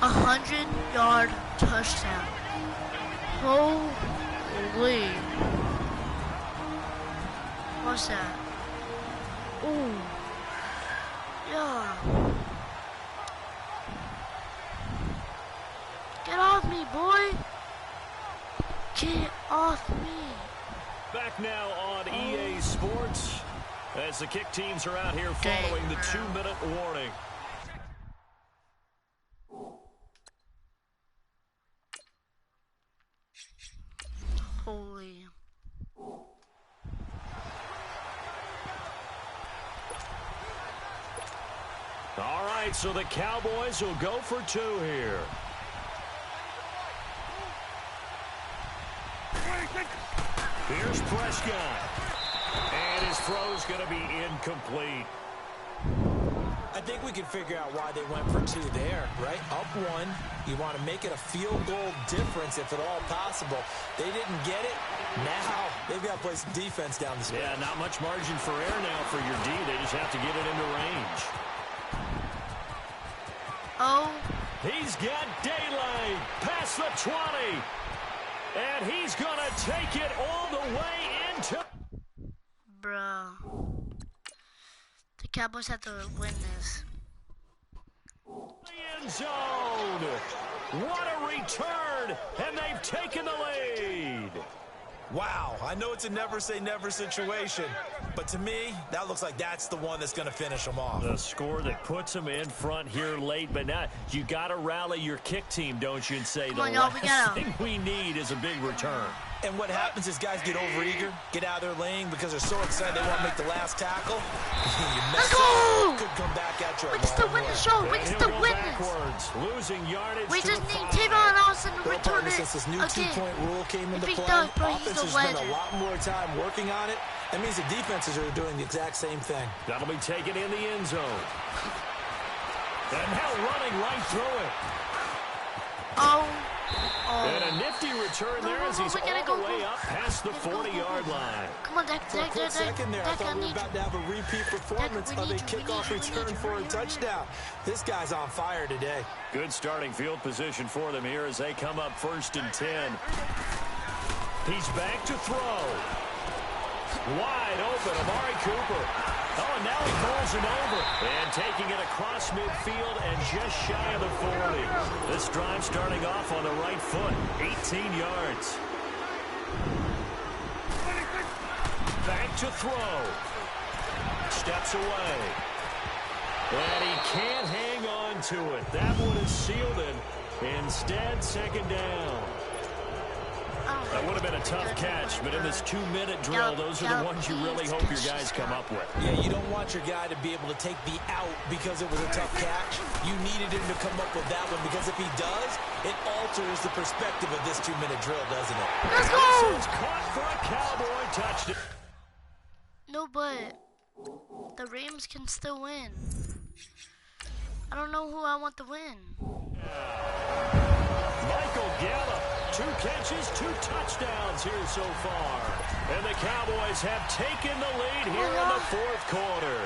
100-yard touchdown. Holy. What's that? Ooh. Yeah. Get off me, boy. Get off me. Back now on EA Sports as the kick teams are out here following the 2-minute warning. Holy. All right, so the Cowboys will go for 2 here. Here's Prescott. And his throw's going to be incomplete. I think we can figure out why they went for 2 there, right? Up 1, you want to make it a field goal difference if at all possible. They didn't get it. Now they've got to play some defense down the stretch. Yeah, not much margin for error now for your D. They just have to get it into range. Oh. He's got daylight past the 20. And he's going to take it all the way into... Bruh. The Cowboys have to win this. The end zone. What a return. And they've taken the lead. Wow, I know it's a never-say-never situation, but to me, that looks like that's the one that's going to finish them off. The score that puts them in front here late, but now you got to rally your kick team, don't you, and say the last thing we need is a big return. And what happens is guys get overeager, get out of their lane because they're so excited they want to make the last tackle. You mess up, could come back at you. We can still win the show. We can still win this. Losing yardage. We just need Tavon Austin to return it since this new again. 2-point rule came into play, does, bro, offenses spend a lot more time working on it. That means the defenses are doing the exact same thing. That'll be taken in the end zone. And now running right through it. Oh. And a nifty return there as he's all the way up past the 40-yard line. Come on, Dak. For a quick second there, I thought we were about to have a repeat performance of a kickoff return for a touchdown. This guy's on fire today. Good starting field position for them here as they come up 1st and 10. He's back to throw. Wide open, Amari Cooper. Oh, and now he pulls him over. And taking it across midfield and just shy of the 40. This drive starting off on the right foot. 18 yards. Back to throw. Steps away. And he can't hang on to it. That one is sealed in. Instead, 2nd down. That would have been a tough catch, but in this 2-minute drill, those are the ones you really hope your guys come up with. Yeah, you don't want your guy to be able to take the out because it was a tough catch. You needed him to come up with that one because if he does, it alters the perspective of this 2-minute drill, doesn't it? Let's go! It's caught for a Cowboy touchdown. No, but The Rams can still win. I don't know who I want to win. Michael Gallup, 2 catches, 2 touchdowns here so far. And the Cowboys have taken the lead here in the 4th quarter.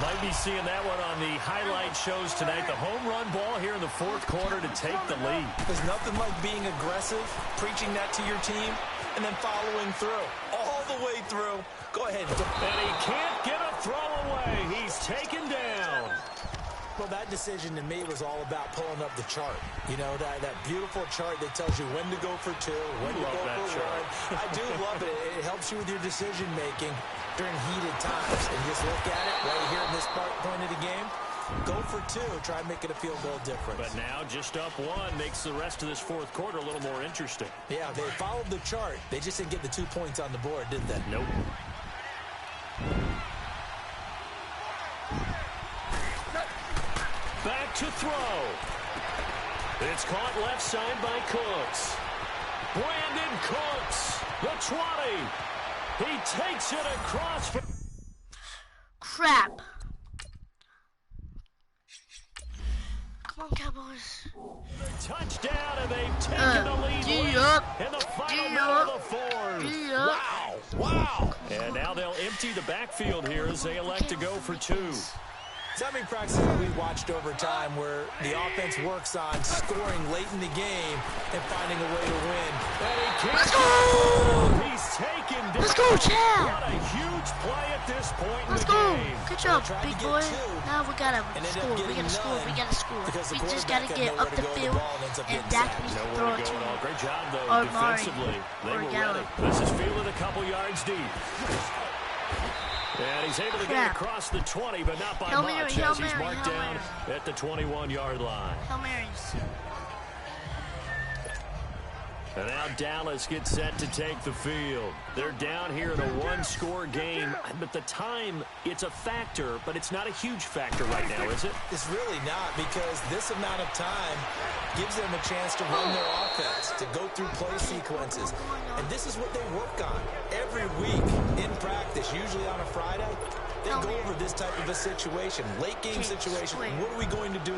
Might be seeing that one on the highlight shows tonight. The home run ball here in the 4th quarter to take the lead. There's nothing like being aggressive, preaching that to your team, and then following through. All the way through. Go ahead. And he can't get a throw away. He's taken down. Well, that decision to me was all about pulling up the chart. You know, that beautiful chart that tells you when to go for 2, when to go for 1. I do love it. It helps you with your decision-making during heated times. And just look at it right here in this point of the game. Go for 2. Try and make it a field goal difference. But now just up 1 makes the rest of this 4th quarter a little more interesting. Yeah, they followed the chart. They just didn't get the 2 points on the board, did they? Nope. Back to throw. It's caught left side by Cooks. Brandon Cooks, the 20. He takes it across. Crap. Come on, Cowboys. Touchdown, and they've taken the lead in the final minute of the 4th. Wow. Wow. And now they'll empty the backfield here as they elect to go for 2. So how many practices have we watched over time where the offense works on scoring late in the game and finding a way to win? Let's go! He's taken down. Let's go, Chad! What a huge play at this point in the go. game. Good job, big boy. Now we gotta score. We gotta score. We gotta score. We just gotta get up the field, and Dak needs to throw it to him. Great job, though, defensively. They were ready. This is fielded a couple yards deep. And he's able to get across the 20, but not by much as he's marked down at the 21-yard line. Hail Marys. And now Dallas gets set to take the field. They're down here in a 1-score game, but the time, it's a factor, but it's not a huge factor right now, is it? It's really not, because this amount of time gives them a chance to run their offense, to go through play sequences. And this is what they work on every week in practice, usually on a Friday. They go over this type of a situation, late game situation. What are we going to do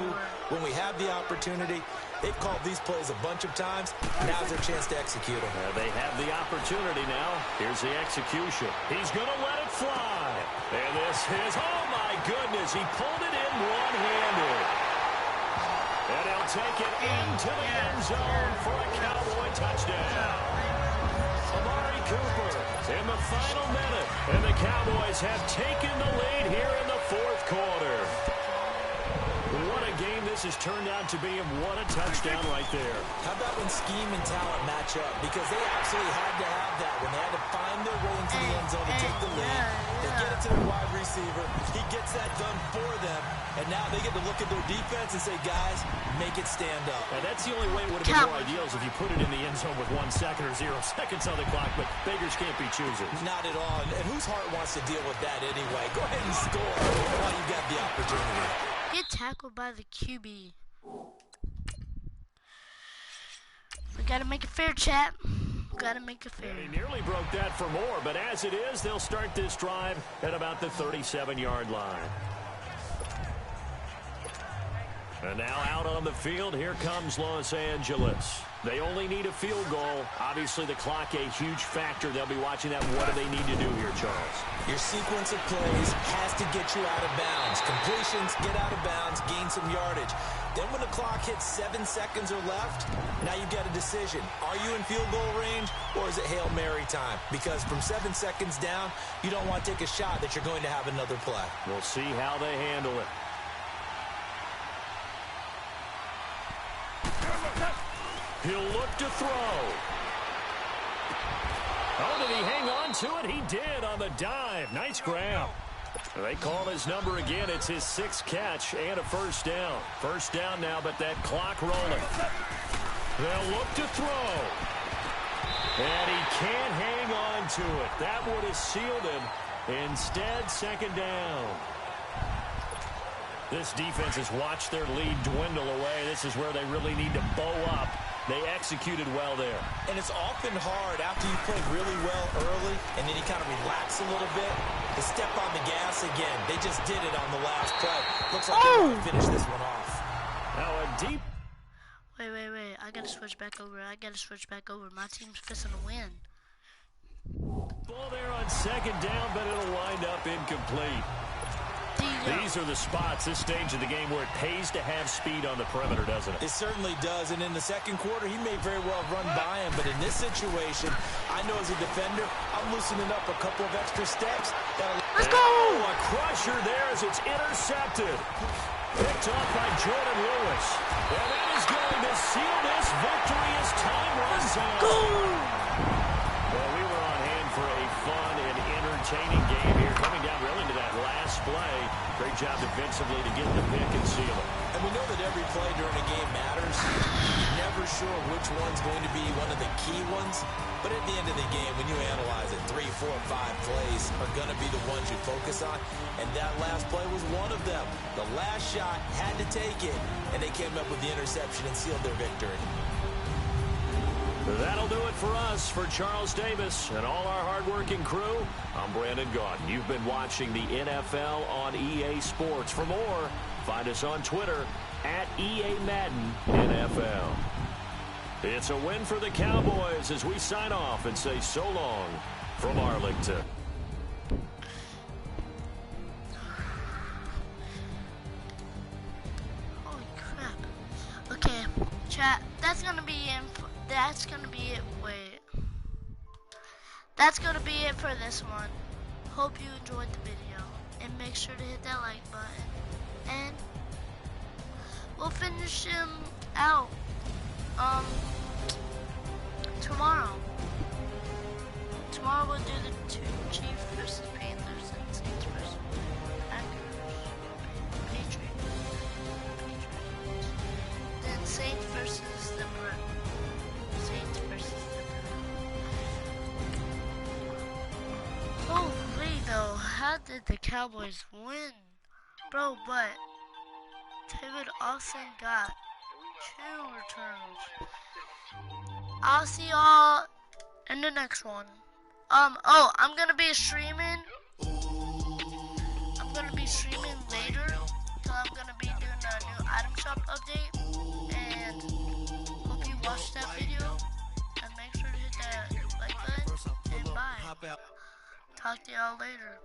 when we have the opportunity? They've called these plays a bunch of times. Now's their chance to execute them. They have the opportunity now. Here's the execution. He's going to let it fly. And this is, oh my goodness, he pulled it in one-handed. And he'll take it into the end zone for a Cowboy touchdown. Amari Cooper in the final minute. And the Cowboys have taken the lead here in the 4th quarter. What a game this has turned out to be, and what a touchdown right there. How about when scheme and talent match up? Because they absolutely had to have that when they had to find their way into the end zone to take the lead. They get it to their wide receiver. He gets that done for them. And now they get to look at their defense and say, guys, make it stand up. And that's the only way it would have been more ideal is if you put it in the end zone with 1 second or 0 seconds on the clock, but beggars can't be choosers. Not at all. And whose heart wants to deal with that anyway? Go ahead and score while you got the opportunity. Get tackled by the QB. We gotta make it fair, chat. Gotta make it fair. And he nearly broke that for more, but as it is, they'll start this drive at about the 37-yard line. And now out on the field, here comes Los Angeles. They only need a field goal. Obviously, the clock a huge factor. They'll be watching that. What do they need to do here, Charles? Your sequence of plays has to get you out of bounds. Completions, get out of bounds, gain some yardage. Then when the clock hits 7 seconds or left, now you get a decision. Are you in field goal range, or is it Hail Mary time? Because from 7 seconds down, you don't want to take a shot that you're going to have another play. We'll see how they handle it. He'll look to throw. Oh, did he hang on to it? He did on the dive. Nice grab. They call his number again. It's his 6th catch and a first down. First down now, but that clock rolling. They'll look to throw. And he can't hang on to it. That would have sealed him. Instead, 2nd down. This defense has watched their lead dwindle away. This is where they really need to bow up They executed well there. And it's often hard after you play really well early and then you kind of relax a little bit to step on the gas again. They just did it on the last play. Looks like they're going to finish this one off. Now a deep... Wait. I gotta switch back over. My team's fixing to win. Ball there on second down, but it'll wind up incomplete. These are the spots, this stage of the game, where it pays to have speed on the perimeter, doesn't it? It certainly does, and in the second quarter, he may very well run by him, but in this situation, I know as a defender, I'm loosening up a couple of extra steps. Let's go! Oh, a crusher there as it's intercepted. Picked off by Jordan Lewis. And that is going to seal this victory as time runs on. Well, we were on hand for a fun and entertaining game here, coming down really to that last play. Great job defensively to get the pick and seal it. And we know that every play during a game matters. You're never sure which one's going to be one of the key ones. But at the end of the game, when you analyze it, 3, 4, 5 plays are going to be the ones you focus on. And that last play was one of them. The last shot had to take it, and they came up with the interception and sealed their victory. That'll do it for us. For Charles Davis and all our hardworking crew, I'm Brandon Gaudin. You've been watching the NFL on EA Sports. For more, find us on Twitter at EA Madden NFL. It's a win for the Cowboys as we sign off and say so long from Arlington. Holy crap. Okay, chat, that's gonna be it. That's gonna be it for this one. Hope you enjoyed the video, and make sure to hit that like button, and we'll finish him out tomorrow. Tomorrow we'll do the two Chiefs versus Panthers and Saints versus Packers, Patriots, then Saints versus the Saints versus the Holy though, how did the Cowboys win? Bro, but David Austin got 2 returns. I'll see y'all in the next one. I'm gonna be streaming. Later, so I'm gonna be doing a new item shop update, and hope you watched that video, and make sure to hit that like button, and bye. Talk to y'all later.